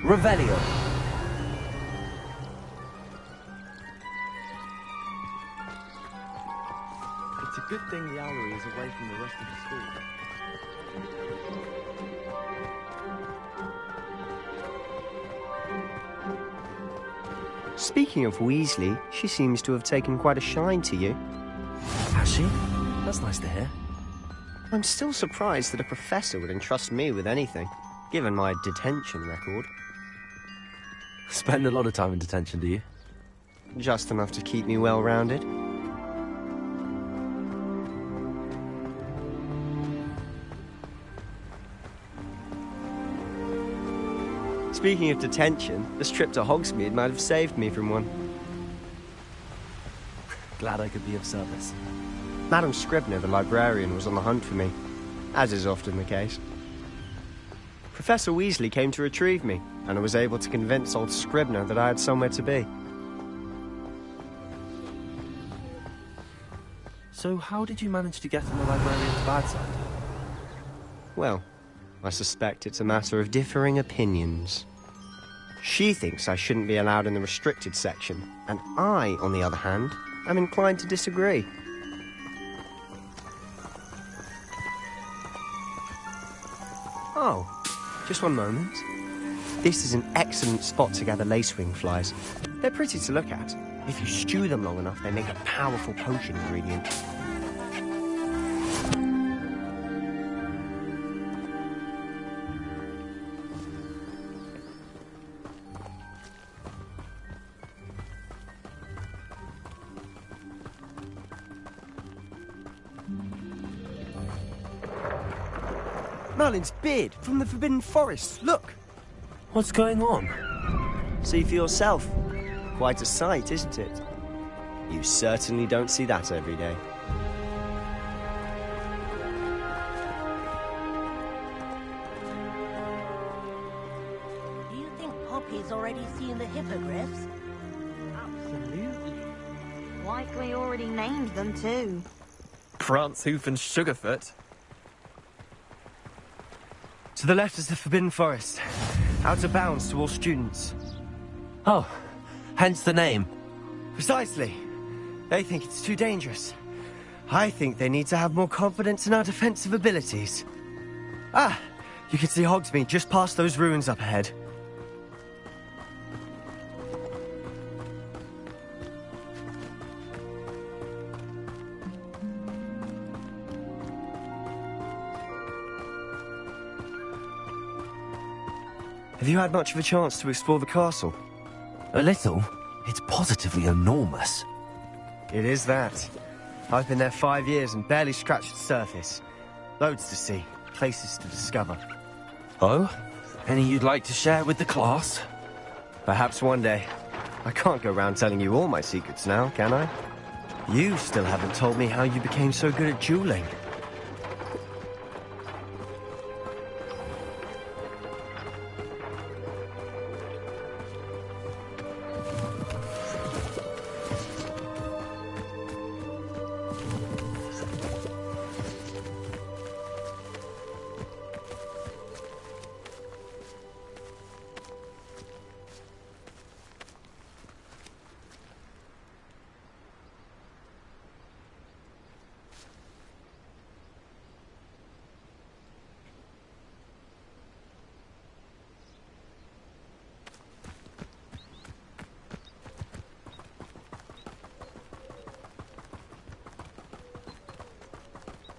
Revelio. It's a good thing the owlery is away from the rest of the school. Speaking of Weasley, she seems to have taken quite a shine to you. Has she? That's nice to hear. I'm still surprised that a professor would entrust me with anything, given my detention record. Spend a lot of time in detention, do you? Just enough to keep me well-rounded. Speaking of detention, this trip to Hogsmeade might have saved me from one. Glad I could be of service. Madam Scribner, the librarian, was on the hunt for me, as is often the case. Professor Weasley came to retrieve me, and I was able to convince old Scribner that I had somewhere to be. So how did you manage to get on the librarian's bad side? Well, I suspect it's a matter of differing opinions. She thinks I shouldn't be allowed in the restricted section, and I, on the other hand, am inclined to disagree. Oh, just one moment. This is an excellent spot to gather lacewing flies. They're pretty to look at. If you stew them long enough, they make a powerful potion ingredient. Merlin's beard from the Forbidden Forest. Look! What's going on? See for yourself. Quite a sight, isn't it? You certainly don't see that every day. Do you think Poppy's already seen the hippogriffs? Absolutely. Like we already named them too. Prancehoof and Sugarfoot. To the left is the Forbidden Forest. Out of bounds to all students. Oh, hence the name. Precisely. They think it's too dangerous. I think they need to have more confidence in our defensive abilities. Ah, you can see Hogsmeade just past those ruins up ahead. Have you had much of a chance to explore the castle? A little. It's positively enormous. It is that. I've been there 5 years and barely scratched the surface. Loads to see, places to discover. Oh? Any you'd like to share with the class? Perhaps one day. I can't go around telling you all my secrets now, can I? You still haven't told me how you became so good at dueling.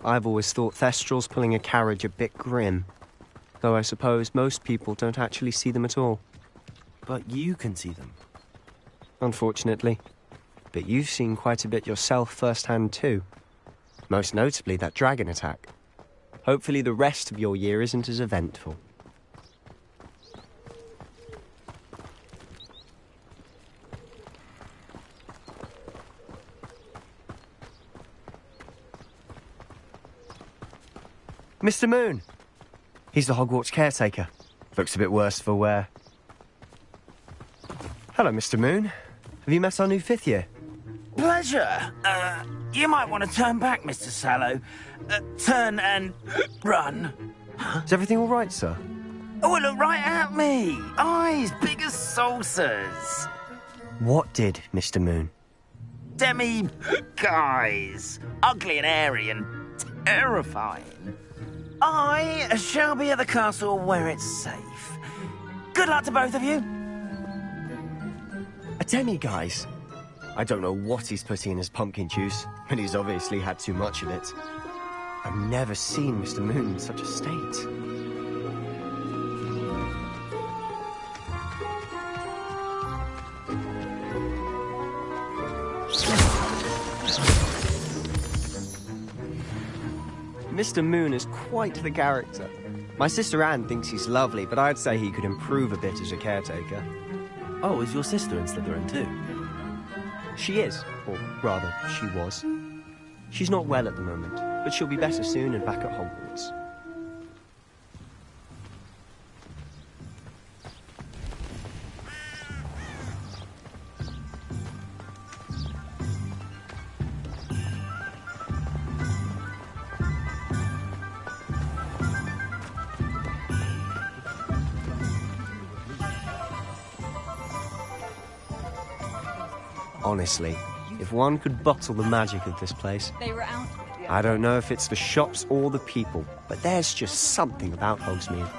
I've always thought Thestrals pulling a carriage a bit grim. Though I suppose most people don't actually see them at all. But you can see them. Unfortunately. But you've seen quite a bit yourself firsthand too. Most notably that dragon attack. Hopefully the rest of your year isn't as eventful. Mr. Moon! He's the Hogwarts caretaker. Looks a bit worse for wear. Hello, Mr. Moon. Have you met our new 5th year? Pleasure. You might want to turn back, Mr. Sallow. Turn and run. Is everything all right, sir? Oh, look right at me. Eyes big as saucers. What did, Mr. Moon? Guys. Ugly and airy and terrifying. I shall be at the castle where it's safe. Good luck to both of you. A demi-guise? I don't know what he's putting in his pumpkin juice, but he's obviously had too much of it. I've never seen Mr. Moon in such a state. Mr. Moon is quite the character. My sister Anne thinks he's lovely, but I'd say he could improve a bit as a caretaker. Oh, is your sister in Slytherin too? She is, or rather, she was. She's not well at the moment, but she'll be better soon and back at Hogwarts. Honestly, if one could bottle the magic of this place. They were out. I don't know if it's the shops or the people, but there's just something about Hogsmeade.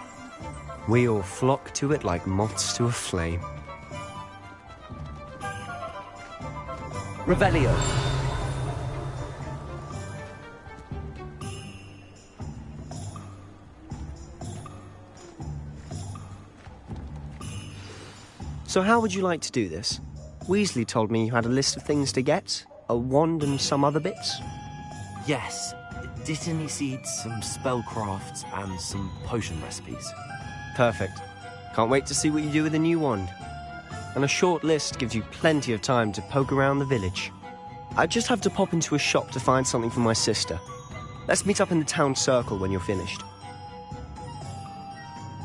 We all flock to it like moths to a flame. Revelio. So how would you like to do this? Weasley told me you had a list of things to get, a wand and some other bits. Yes. Dittany seeds, some spellcrafts, and some potion recipes. Perfect. Can't wait to see what you do with the new wand. And a short list gives you plenty of time to poke around the village. I just have to pop into a shop to find something for my sister. Let's meet up in the town circle when you're finished.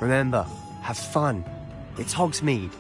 Remember, have fun. It's Hogsmeade.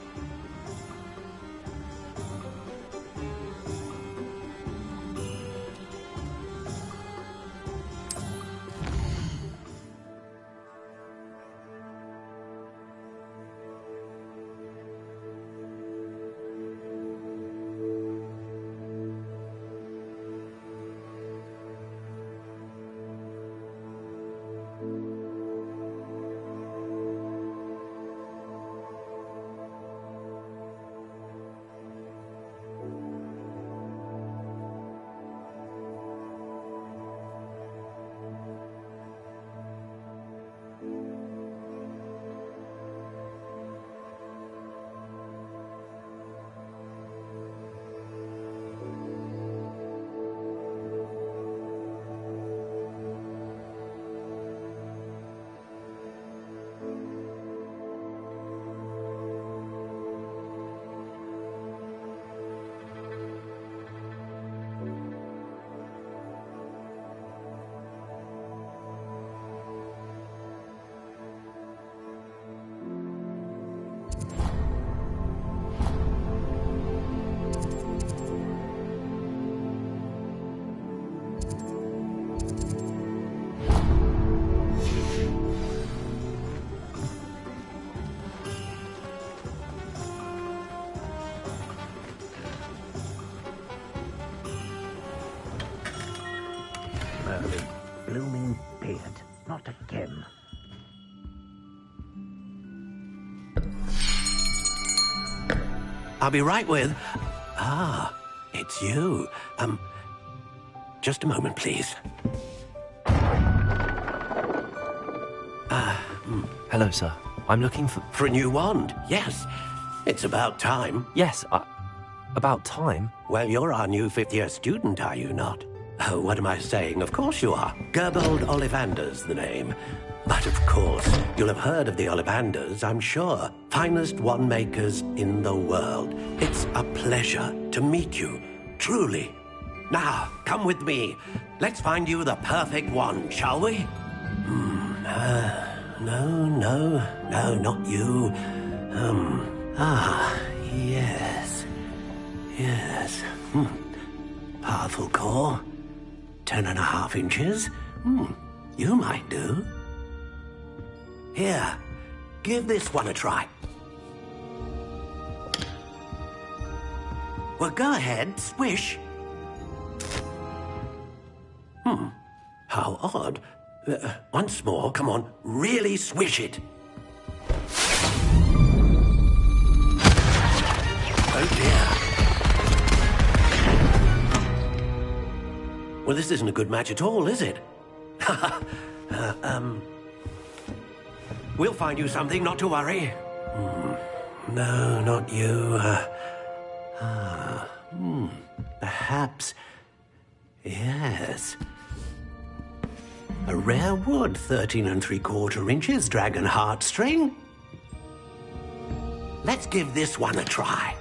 disappeared. Not again. I'll be right with... it's you. Just a moment, please. Hello, sir. I'm looking for... For a new wand, yes. It's about time. Yes, about time? Well, you're our new fifth-year student, are you not? Oh, what am I saying? Of course you are. Gerbold Ollivander's the name. But of course, you'll have heard of the Ollivanders, I'm sure. Finest wand makers in the world. It's a pleasure to meet you, truly. Now, come with me. Let's find you the perfect wand, shall we? No, not you. Yes. Powerful core. 10.5 inches. You might do. Here, give this one a try. Well, go ahead, swish. How odd. Once more, come on, really swish it. Oh dear. Well, this isn't a good match at all, is it? We'll find you something, not to worry. No, not you. Perhaps... Yes. A rare wood, 13 3/4 inches, dragon heartstring. Let's give this one a try.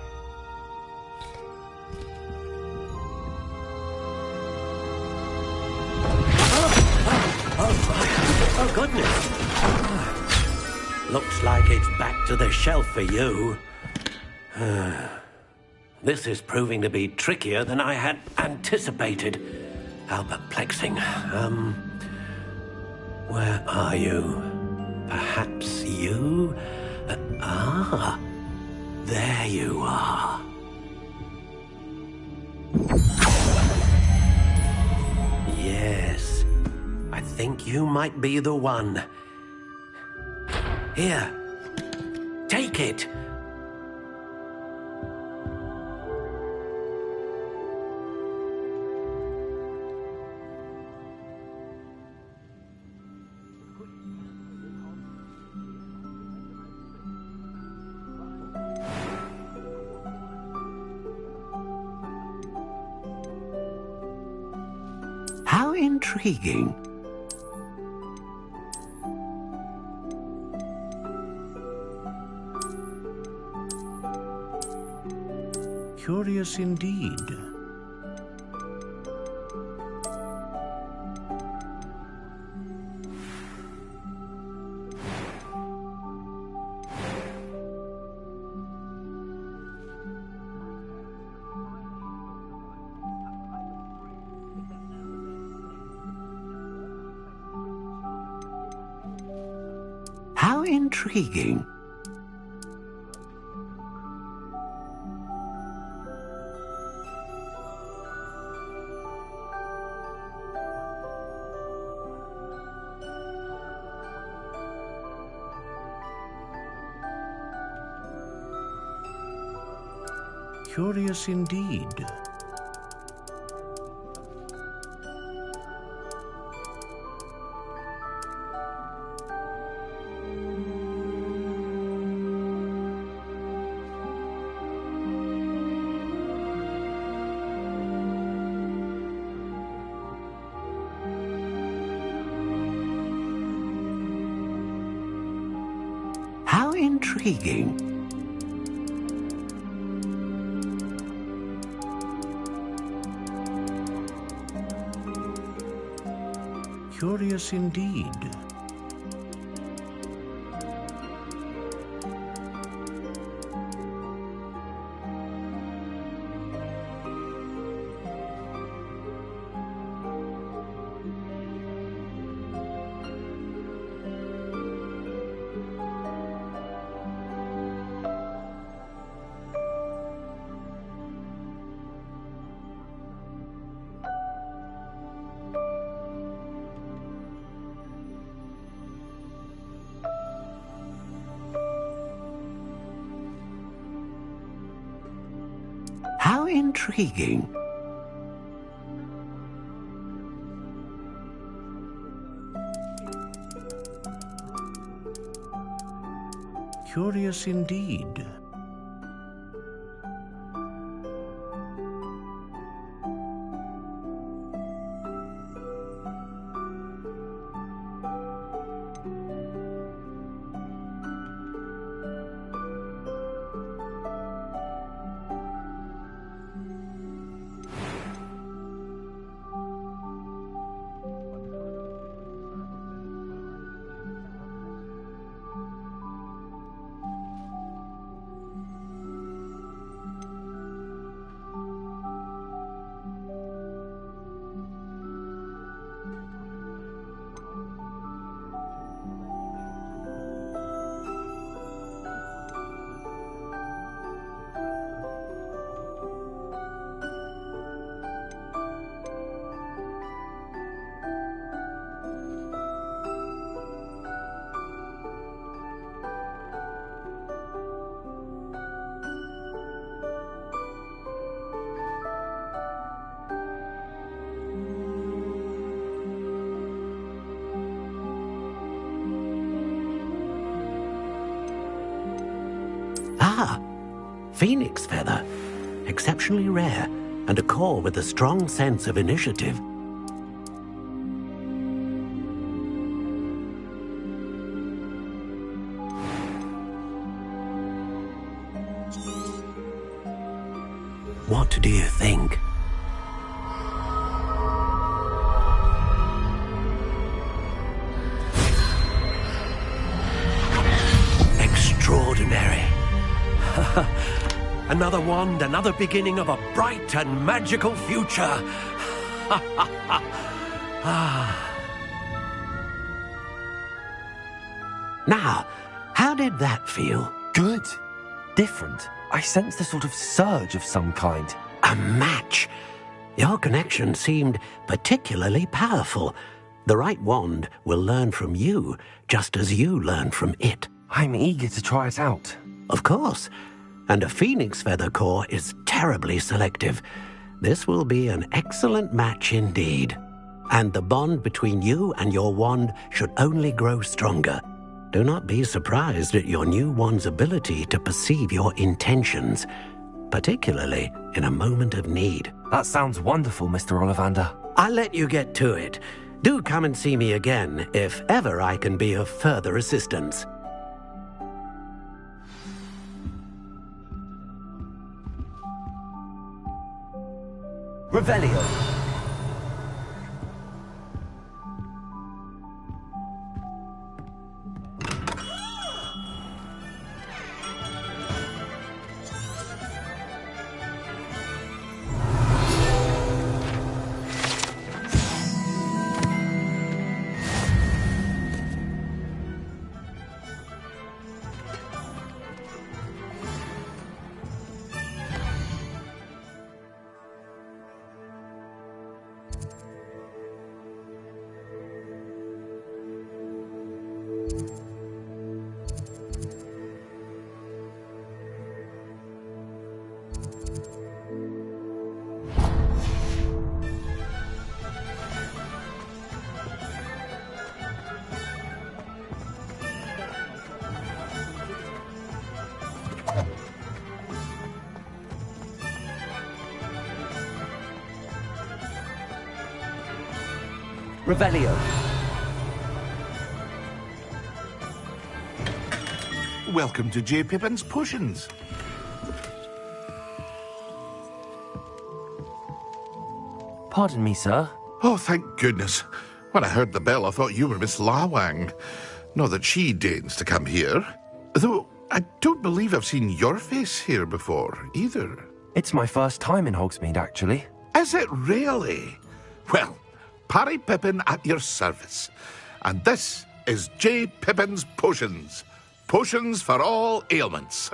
Oh, goodness. Looks like it's back to the shelf for you. This is proving to be trickier than I had anticipated. How perplexing. Where are you? Perhaps you? There you are. Yes, I think you might be the one. Here, take it. How intriguing. Curious indeed. How intriguing. Curious indeed. How intriguing. Curious indeed. How intriguing. Curious indeed. Ah, phoenix feather. Exceptionally rare, and a core with a strong sense of initiative. What do you think? Extraordinary. Another wand, another beginning of a bright and magical future. Now, how did that feel? Good. Different. I sensed a sort of surge of some kind. A match. Your connection seemed particularly powerful. The right wand will learn from you, just as you learn from it. I'm eager to try it out. Of course. And a phoenix feather core is terribly selective. This will be an excellent match indeed. And the bond between you and your wand should only grow stronger. Do not be surprised at your new wand's ability to perceive your intentions, particularly in a moment of need. That sounds wonderful, Mr. Ollivander. I'll let you get to it. Do come and see me again if ever I can be of further assistance. Revelio. Revelio. Welcome to J. Pippin's Potions. Pardon me, sir. Oh, thank goodness. When I heard the bell, I thought you were Miss Lawang. Not that she deigns to come here. Though, I don't believe I've seen your face here before, either. It's my first time in Hogsmeade, actually. Is it really? Well, Parry Pippin at your service. And this is J. Pippin's Potions. Potions for all ailments.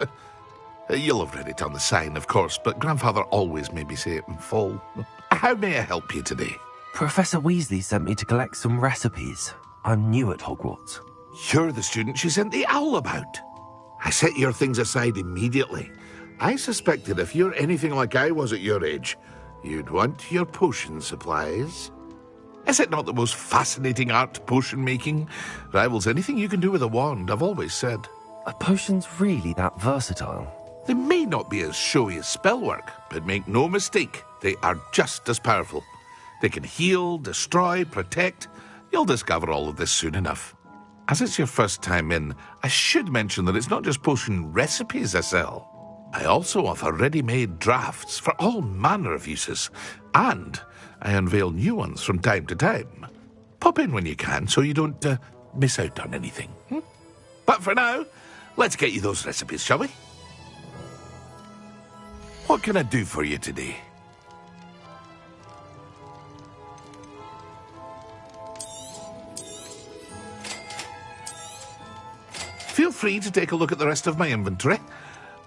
You'll have read it on the sign, of course, but Grandfather always made me say it in full. How may I help you today? Professor Weasley sent me to collect some recipes. I'm new at Hogwarts. You're the student she sent the owl about. I set your things aside immediately. I suspected if you're anything like I was at your age, you'd want your potion supplies. Is it not the most fascinating art, potion making? Rivals anything you can do with a wand, I've always said. Are potions really that versatile? They may not be as showy as spellwork, but make no mistake, they are just as powerful. They can heal, destroy, protect. You'll discover all of this soon enough. As it's your first time in, I should mention that it's not just potion recipes I sell. I also offer ready-made drafts for all manner of uses, and I unveil new ones from time to time. Pop in when you can so you don't miss out on anything. But for now, let's get you those recipes, shall we? What can I do for you today? Feel free to take a look at the rest of my inventory,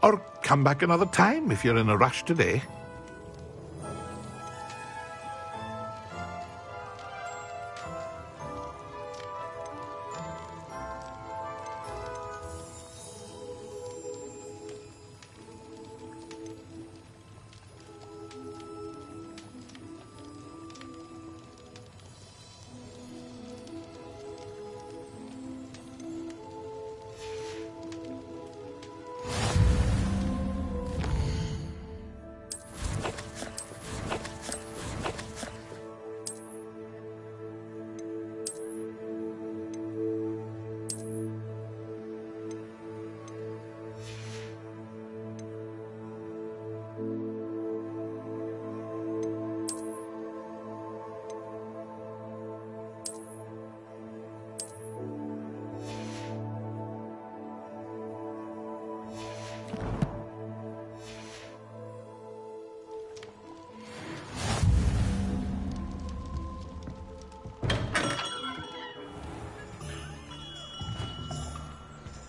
or come back another time if you're in a rush today.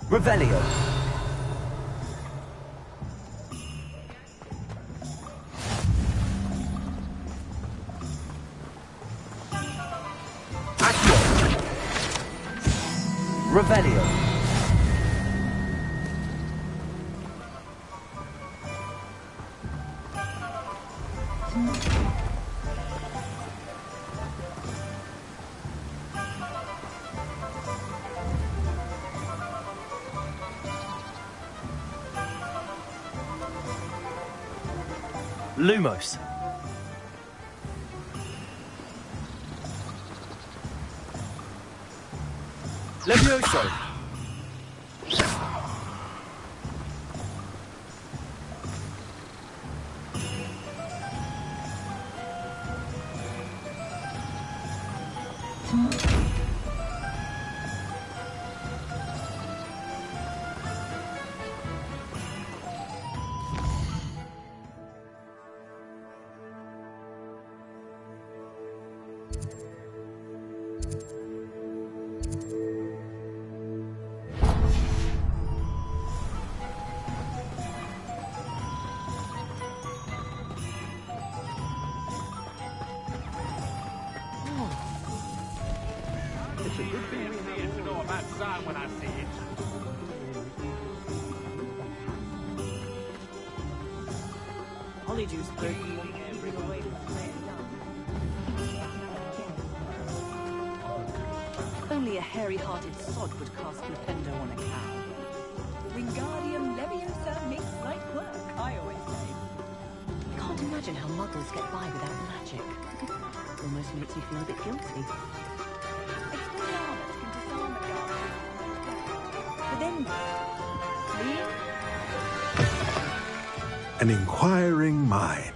Revelio. Accio. Revelio. Lumos. Levioso. When I see it. Honeydew spray. Only a hairy-hearted sod would cast Flipendo on a cow. Wingardium Leviosa makes light work, I always say. I can't imagine how muggles get by without magic. Almost makes me feel a bit guilty. An inquiring mind.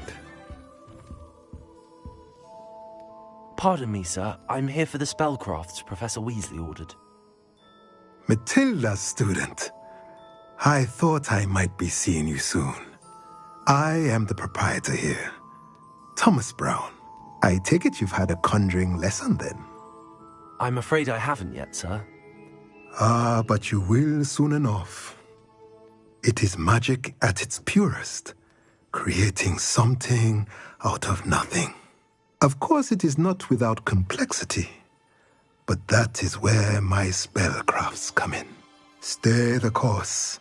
Pardon me, sir. I'm here for the spellcrafts Professor Weasley ordered. Matilda's student. I thought I might be seeing you soon. I am the proprietor here, Thomas Brown. I take it you've had a conjuring lesson then? I'm afraid I haven't yet, sir. Ah, but you will soon enough. It is magic at its purest, creating something out of nothing. Of course, it is not without complexity, but that is where my spellcrafts come in. Stay the course,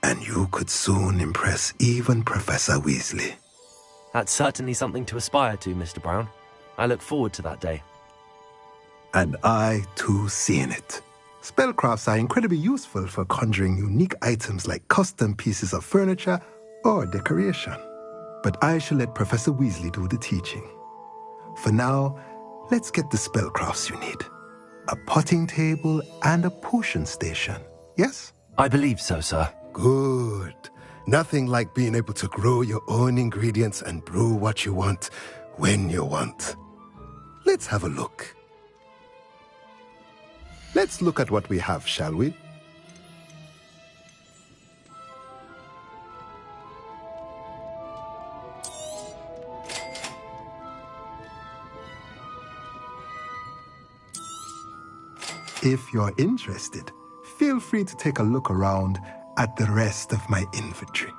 and you could soon impress even Professor Weasley. That's certainly something to aspire to, Mr. Brown. I look forward to that day. And I, too, seeing it. Spellcrafts are incredibly useful for conjuring unique items like custom pieces of furniture or decoration. But I shall let Professor Weasley do the teaching. For now, let's get the spellcrafts you need. A potting table and a potion station, yes? I believe so, sir. Good. Nothing like being able to grow your own ingredients and brew what you want when you want. Let's have a look. Let's look at what we have, shall we? If you're interested, feel free to take a look around at the rest of my inventory.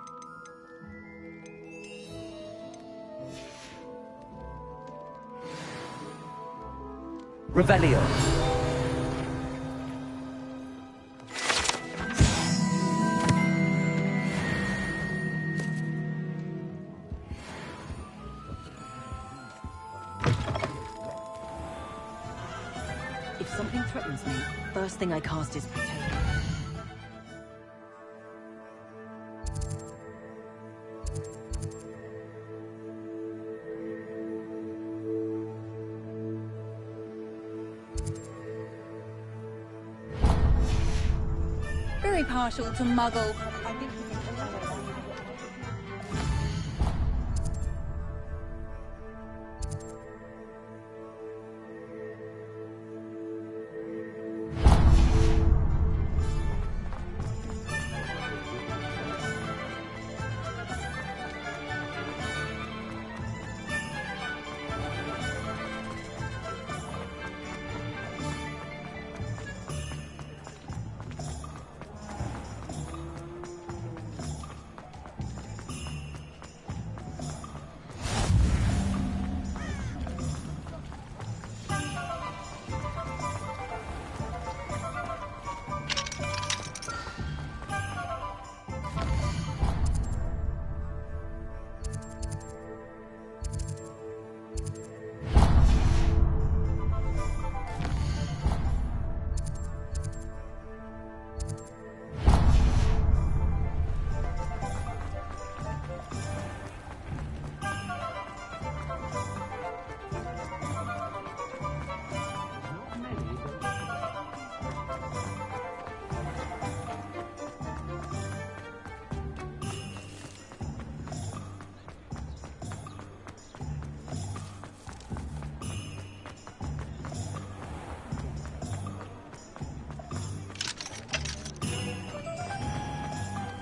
Revelio. If something threatens me, first thing I cast is potato. Very partial to Muggle.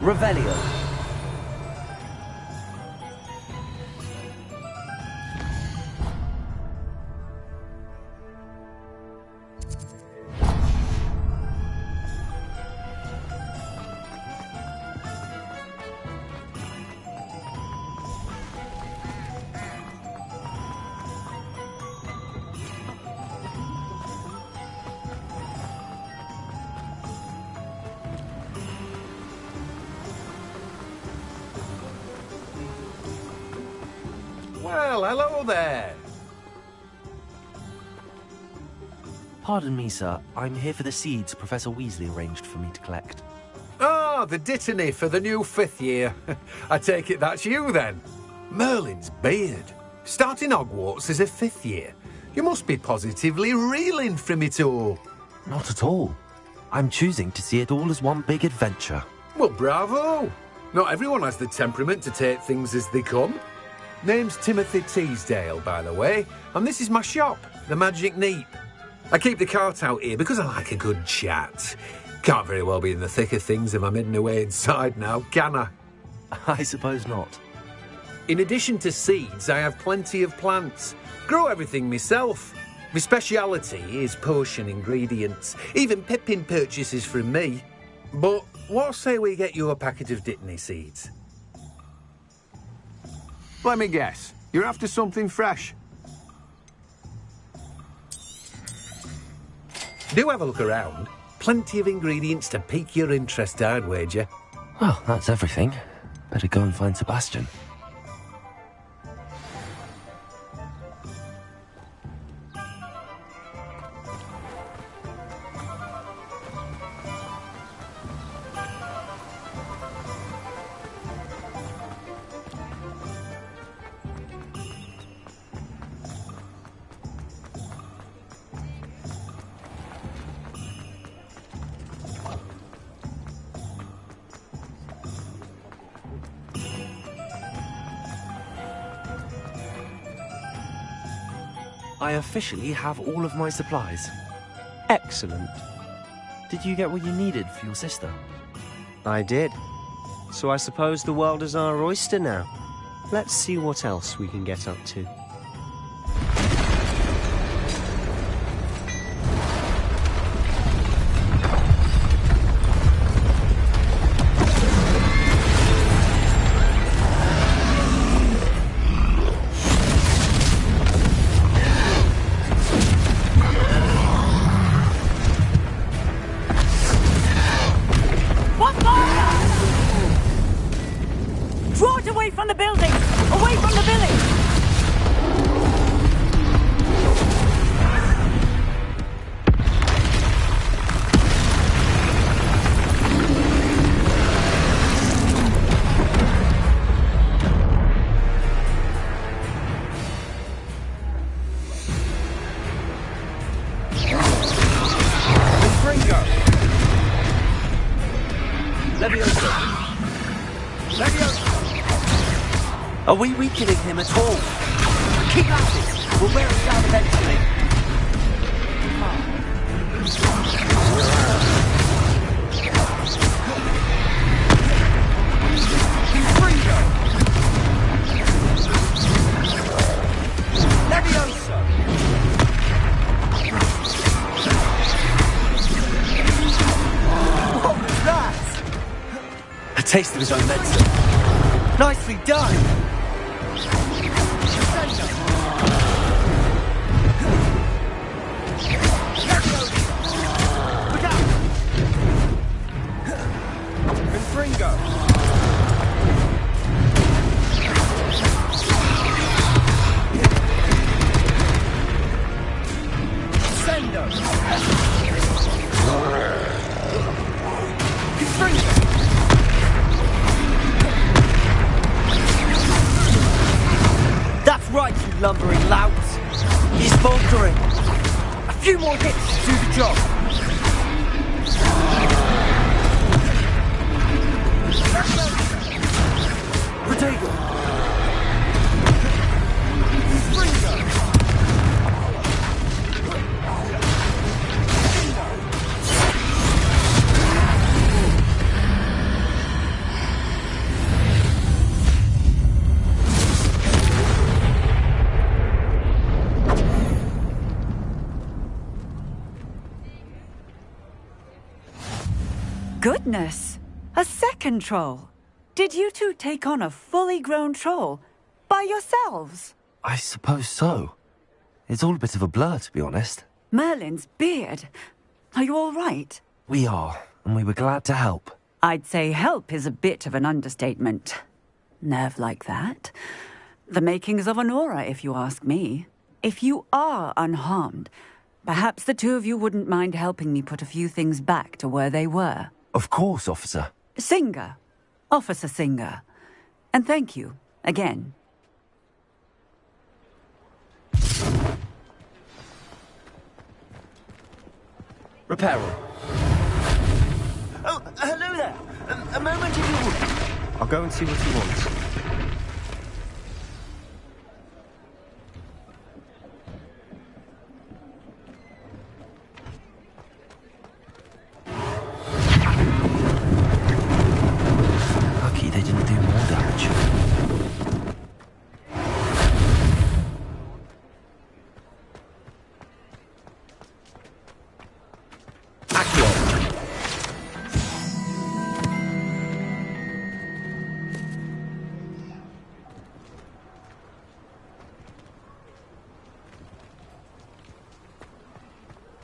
Revelio. Well, hello there. Pardon me, sir. I'm here for the seeds Professor Weasley arranged for me to collect. Ah, the dittany for the new 5th year. I take it that's you, then. Merlin's beard. Starting Hogwarts as a 5th year. You must be positively reeling from it all. Not at all. I'm choosing to see it all as one big adventure. Well, bravo. Not everyone has the temperament to take things as they come. Name's Timothy Teasdale, by the way, and this is my shop, the Magic Neep. I keep the cart out here because I like a good chat. Can't very well be in the thick of things if I'm hidden away inside now, can I? I suppose not. In addition to seeds, I have plenty of plants. Grow everything myself. My speciality is potion ingredients. Even Pippin purchases from me. But what say we get you a packet of Dittany seeds? Let me guess. You're after something fresh. Do have a look around. Plenty of ingredients to pique your interest, I'd wager. Well, that's everything. Better go and find Sebastian. I officially have all of my supplies. Excellent. Did you get what you needed for your sister? I did. So I suppose the world is our oyster now. Let's see what else we can get up to. Draw it away from the building! Away from the village! Are we weakening him at all? Keep at it! We'll wear him down eventually. What was that? A taste of his own medicine. Nicely done! That's right, you lumbering louts. He's faltering. A few more hits to do the job. Protego. Goodness! A second troll! Did you two take on a fully grown troll? By yourselves? I suppose so. It's all a bit of a blur, to be honest. Merlin's beard. Are you all right? We are, and we were glad to help. I'd say help is a bit of an understatement. Nerve like that. The makings of an aura, if you ask me. If you are unharmed, perhaps the two of you wouldn't mind helping me put a few things back to where they were. Of course, officer. Singer. Officer Singer. And thank you, again. Reparo. Oh, hello there. A moment if you would. I'll go and see what he wants. Lucky they didn't do more damage.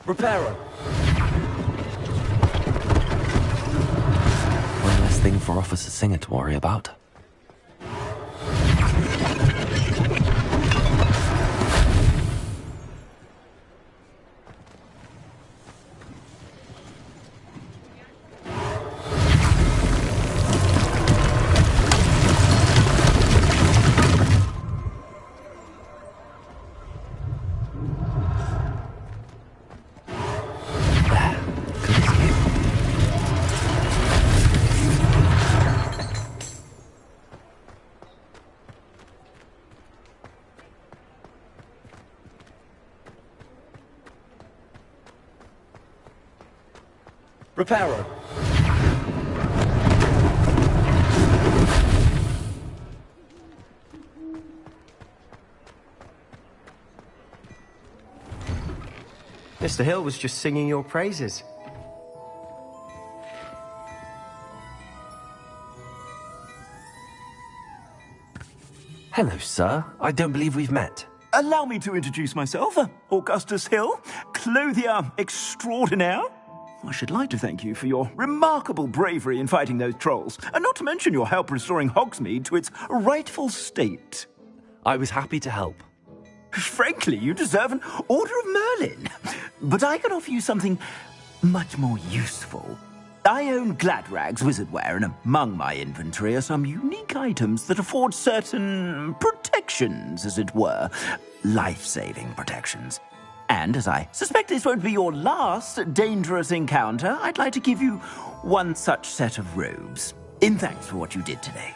Reparo. One less thing for Officer Singer to worry about. Reparo. Mr. Hill was just singing your praises. Hello, sir. I don't believe we've met. Allow me to introduce myself, Augustus Hill, clothier extraordinaire. I should like to thank you for your remarkable bravery in fighting those trolls, and not to mention your help restoring Hogsmeade to its rightful state. I was happy to help. Frankly, you deserve an Order of Merlin. But I can offer you something much more useful. I own Gladrag's wizardware, and among my inventory are some unique items that afford certain protections, as it were. Life-saving protections. And as I suspect this won't be your last dangerous encounter, I'd like to give you one such set of robes, in thanks for what you did today.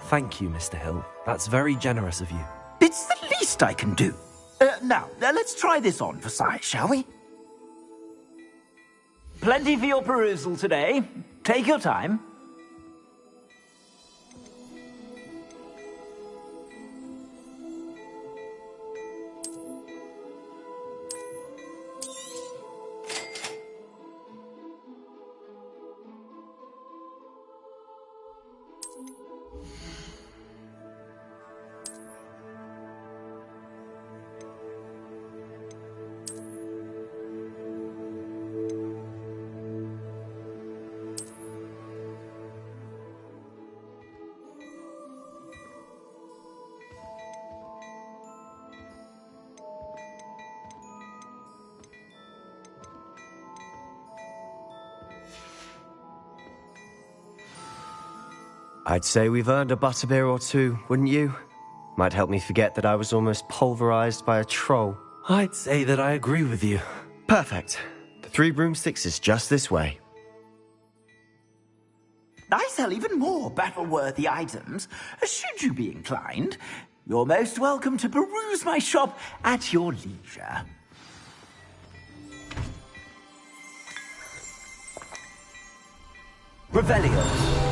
Thank you, Mr. Hill. That's very generous of you. It's the least I can do. Now, let's try this on for size, shall we? Plenty for your perusal today. Take your time. I'd say we've earned a butterbeer or two, wouldn't you? Might help me forget that I was almost pulverized by a troll. I'd say that I agree with you. Perfect. The 3 broomsticks is just this way. I sell even more battle-worthy items. Should you be inclined, you're most welcome to peruse my shop at your leisure. Revelio.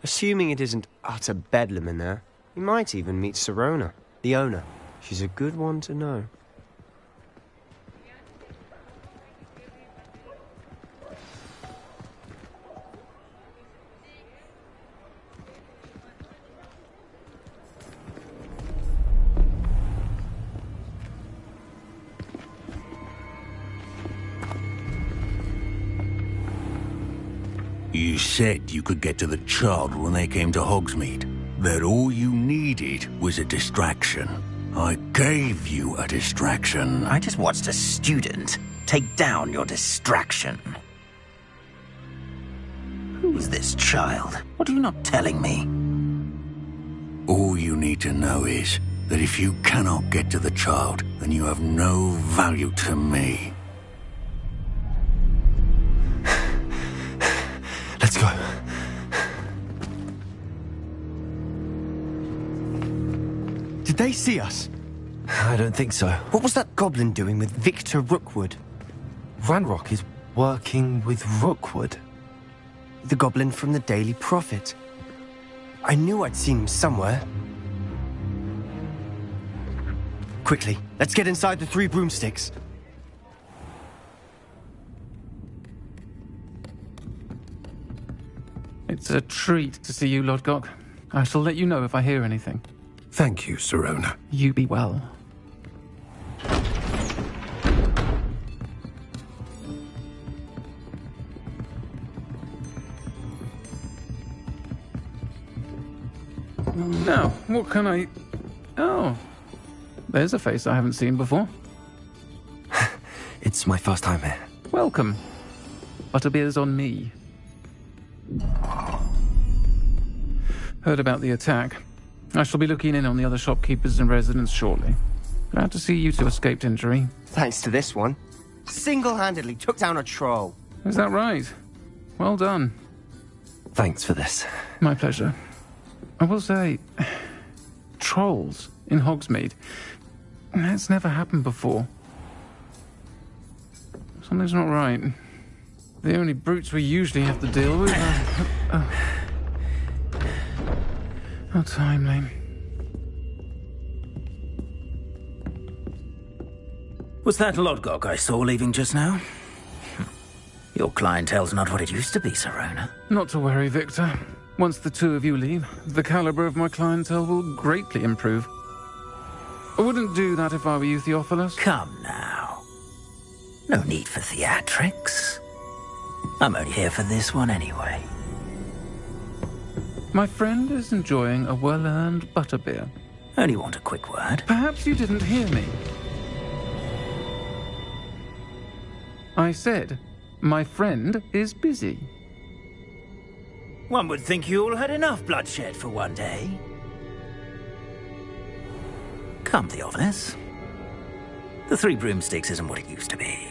Assuming it isn't utter bedlam in there, you might even meet Sirona, the owner. She's a good one to know. You said you could get to the child when they came to Hogsmeade. That all you needed was a distraction. I gave you a distraction. I just watched a student take down your distraction. Who's this child? What are you not telling me? All you need to know is that if you cannot get to the child, then you have no value to me. Let's go. Did they see us? I don't think so. What was that goblin doing with Victor Rookwood? Ranrock is working with Rookwood. The goblin from the Daily Prophet. I knew I'd seen him somewhere. Quickly, let's get inside the 3 broomsticks. It's a treat to see you, Lodgok. I shall let you know if I hear anything. Thank you, Sirona. You be well. Now, what can I... Oh, there's a face I haven't seen before. It's my first time here. Welcome. Butterbeer's on me. Heard about the attack. I shall be looking in on the other shopkeepers and residents shortly. Glad to see you two escaped injury. Thanks to this one. Single-handedly took down a troll. Is that right? Well done. Thanks for this. My pleasure. I will say, trolls in Hogsmeade. That's never happened before. Something's not right. The only brutes we usually have to deal with are... How timely. Was that Lodgok I saw leaving just now? Your clientele's not what it used to be, Sirona. Not to worry, Victor. Once the 2 of you leave, the caliber of my clientele will greatly improve. I wouldn't do that if I were you, Theophilus. Come now. No need for theatrics. I'm only here for this one anyway. My friend is enjoying a well-earned butterbeer. Only want a quick word. Perhaps you didn't hear me. I said, my friend is busy. One would think you all had enough bloodshed for one day. Come, Theophilus. The 3 broomsticks isn't what it used to be.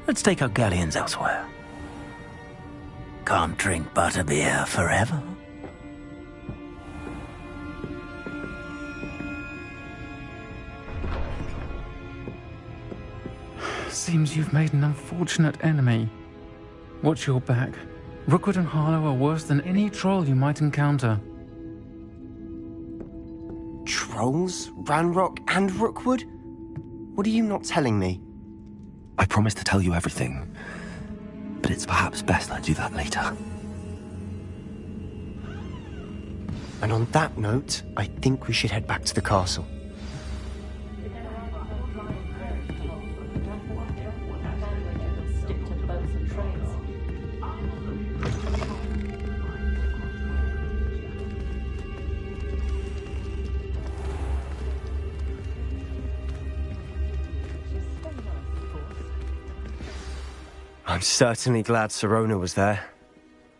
Let's take our galleons elsewhere. Can't drink butterbeer forever. Seems you've made an unfortunate enemy. Watch your back. Rookwood and Harlow are worse than any troll you might encounter. Trolls? Ranrock and Rookwood? What are you not telling me? I promised to tell you everything, but it's perhaps best I do that later. And on that note, I think we should head back to the castle. I'm certainly glad Sirona was there.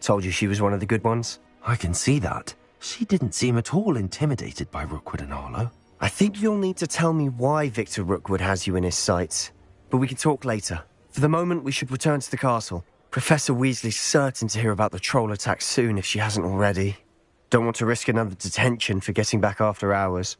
Told you she was one of the good ones. I can see that. She didn't seem at all intimidated by Rookwood and Harlow. I think you'll need to tell me why Victor Rookwood has you in his sights. But we can talk later. For the moment, we should return to the castle. Professor Weasley's certain to hear about the troll attack soon if she hasn't already. Don't want to risk another detention for getting back after hours.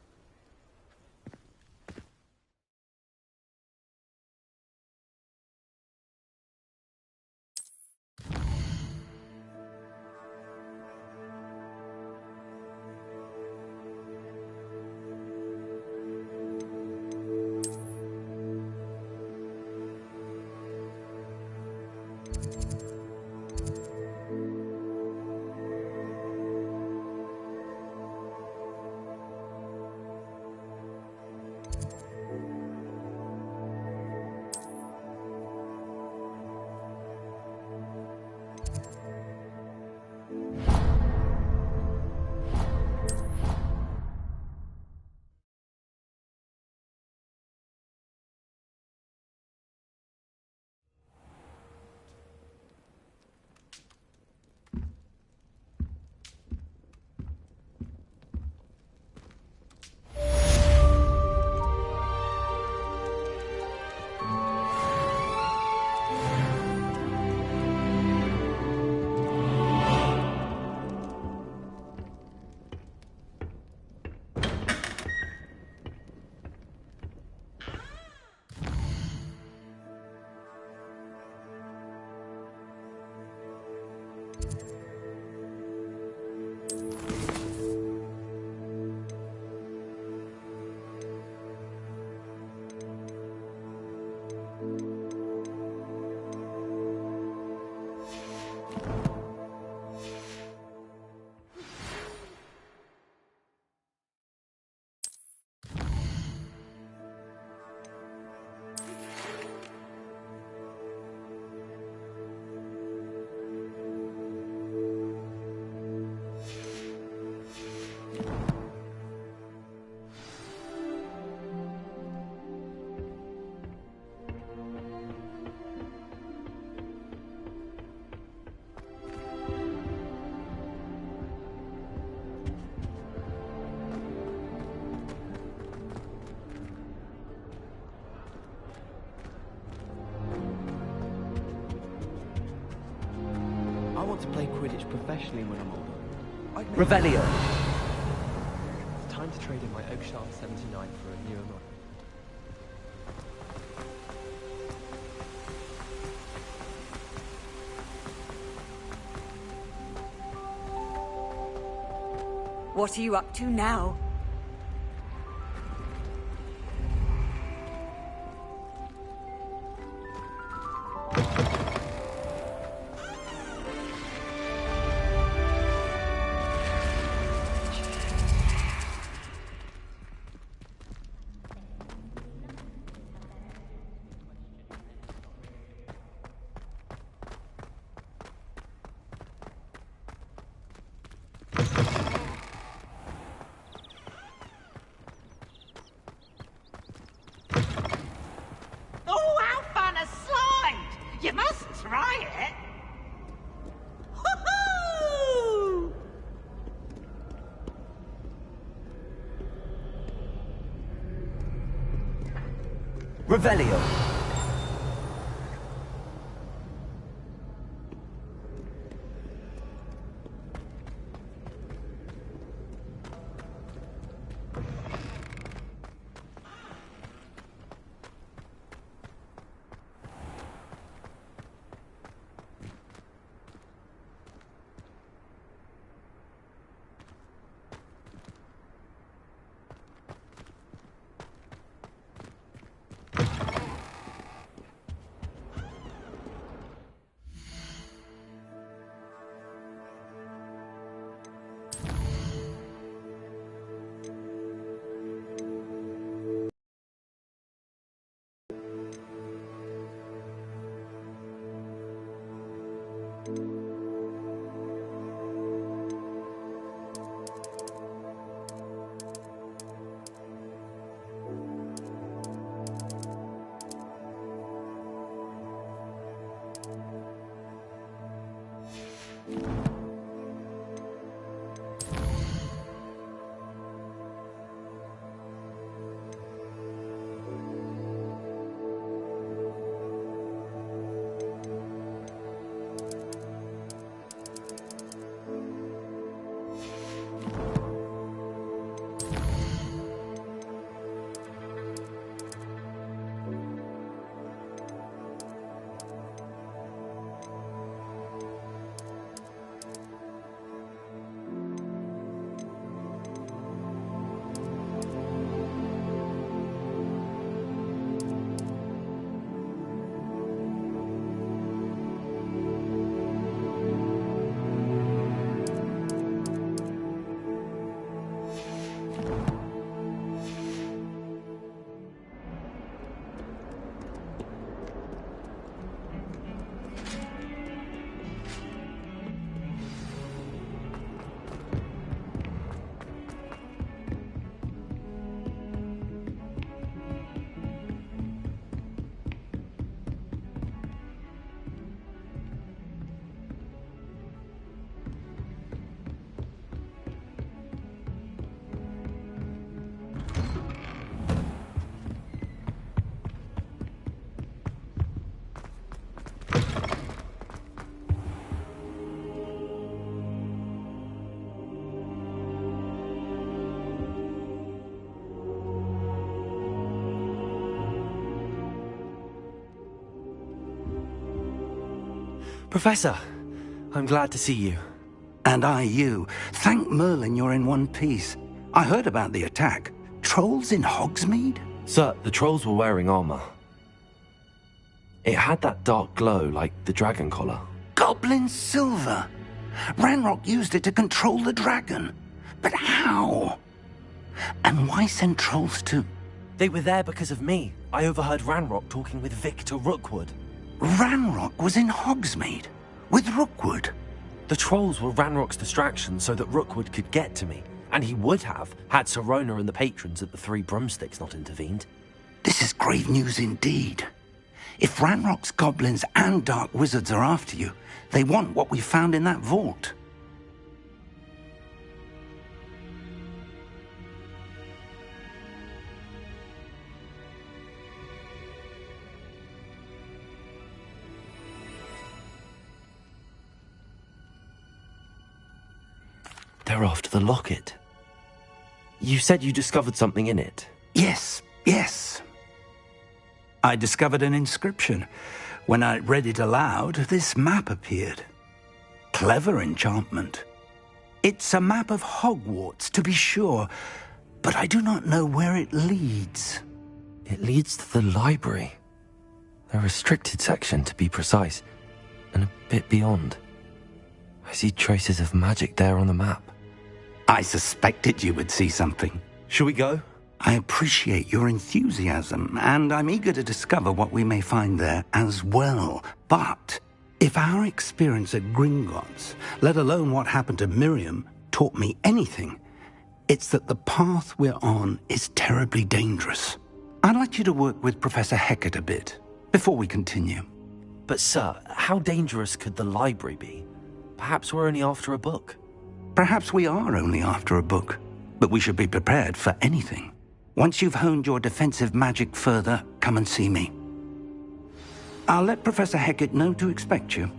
want to play Quidditch professionally when I'm older. Revelio. It's time to trade in my Oakshaft 79 for a newer model. What are you up to now? Oh, how fun a slide! You must try it. Woohoo! Revelio. Professor, I'm glad to see you. And I you. Thank Merlin you're in one piece. I heard about the attack. Trolls in Hogsmeade? Sir, the trolls were wearing armor. It had that dark glow like the dragon collar. Goblin silver. Ranrock used it to control the dragon. But how? And why send trolls to... They were there because of me. I overheard Ranrock talking with Victor Rookwood. Ranrock was in Hogsmeade? With Rookwood? The trolls were Ranrock's distraction so that Rookwood could get to me. And he would have, had Sirona and the patrons at the Three Broomsticks not intervened. This is grave news indeed. If Ranrock's goblins and dark wizards are after you, they want what we found in that vault. They're after the locket. You said you discovered something in it. Yes. I discovered an inscription. When I read it aloud, this map appeared. Clever enchantment. It's a map of Hogwarts, to be sure, but I do not know where it leads. It leads to the library. The restricted section, to be precise, and a bit beyond. I see traces of magic there on the map. I suspected you would see something. Shall we go? I appreciate your enthusiasm, and I'm eager to discover what we may find there as well. But if our experience at Gringotts, let alone what happened to Miriam, taught me anything, it's that the path we're on is terribly dangerous. I'd like you to work with Professor Hecat a bit before we continue. But sir, how dangerous could the library be? Perhaps we're only after a book. Perhaps we are only after a book, but we should be prepared for anything. Once you've honed your defensive magic further, come and see me. I'll let Professor Hecat know to expect you.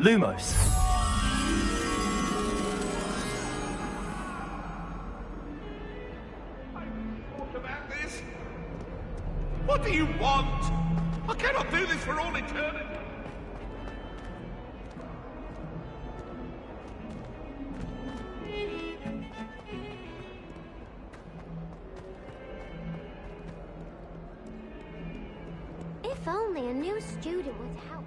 Lumos. What do you want? I cannot do this for all eternity. If only a new student would help.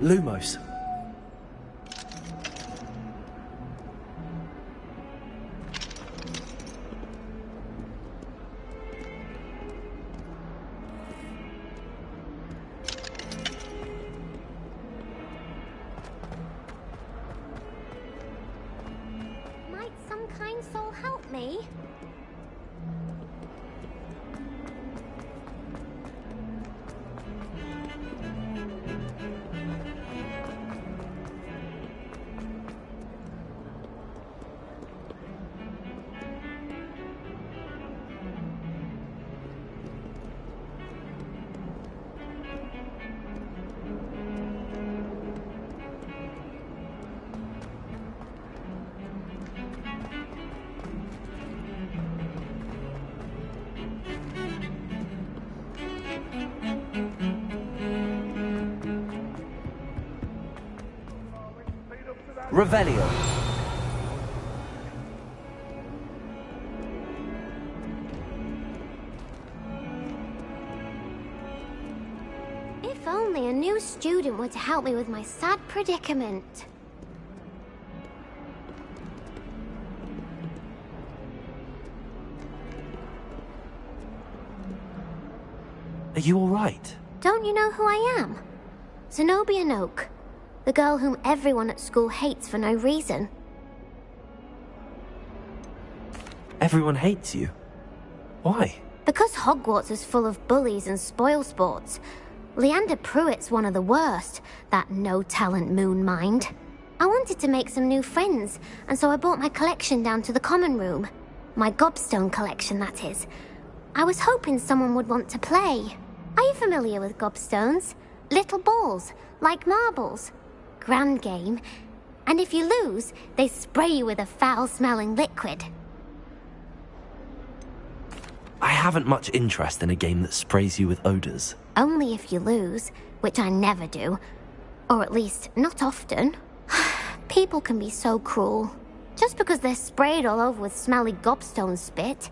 Lumos. Might some kind soul help me? Revelio. If only a new student were to help me with my sad predicament. Are you all right? Don't you know who I am? Zenobia Noak, the girl whom everyone at school hates for no reason. Everyone hates you. Why? Because Hogwarts is full of bullies and spoilsports. Leander Pruitt's one of the worst, that no-talent moon mind. I wanted to make some new friends, and so I brought my collection down to the common room. My gobstone collection, that is. I was hoping someone would want to play. Are you familiar with gobstones? Little balls, like marbles. Grand game. And if you lose, they spray you with a foul-smelling liquid. I haven't much interest in a game that sprays you with odors. Only if you lose, which I never do. Or at least, not often. People can be so cruel. Just because they're sprayed all over with smelly gobstone spit,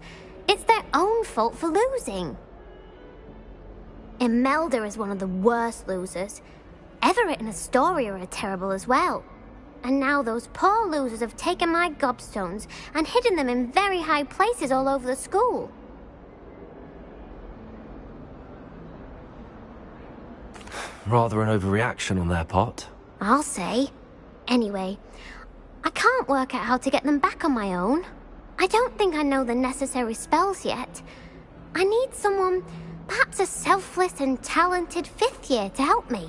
it's their own fault for losing. Imelda is one of the worst losers. Everett and Astoria are terrible as well. And now those poor losers have taken my gobstones and hidden them in very high places all over the school. Rather an overreaction on their part. I'll say. Anyway, I can't work out how to get them back on my own. I don't think I know the necessary spells yet. I need someone, perhaps a selfless and talented 5th year to help me.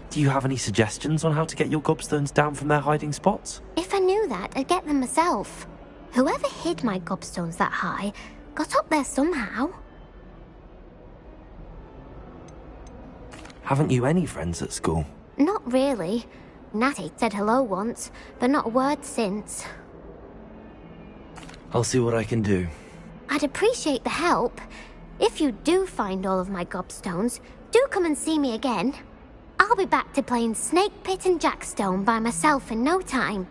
Do you have any suggestions on how to get your gobstones down from their hiding spots? If I knew that, I'd get them myself. Whoever hid my gobstones that high got up there somehow. Haven't you any friends at school? Not really. Natty said hello once, but not a word since. I'll see what I can do. I'd appreciate the help. If you do find all of my gobstones, do come and see me again. I'll be back to playing Snake Pit and Jackstone by myself in no time.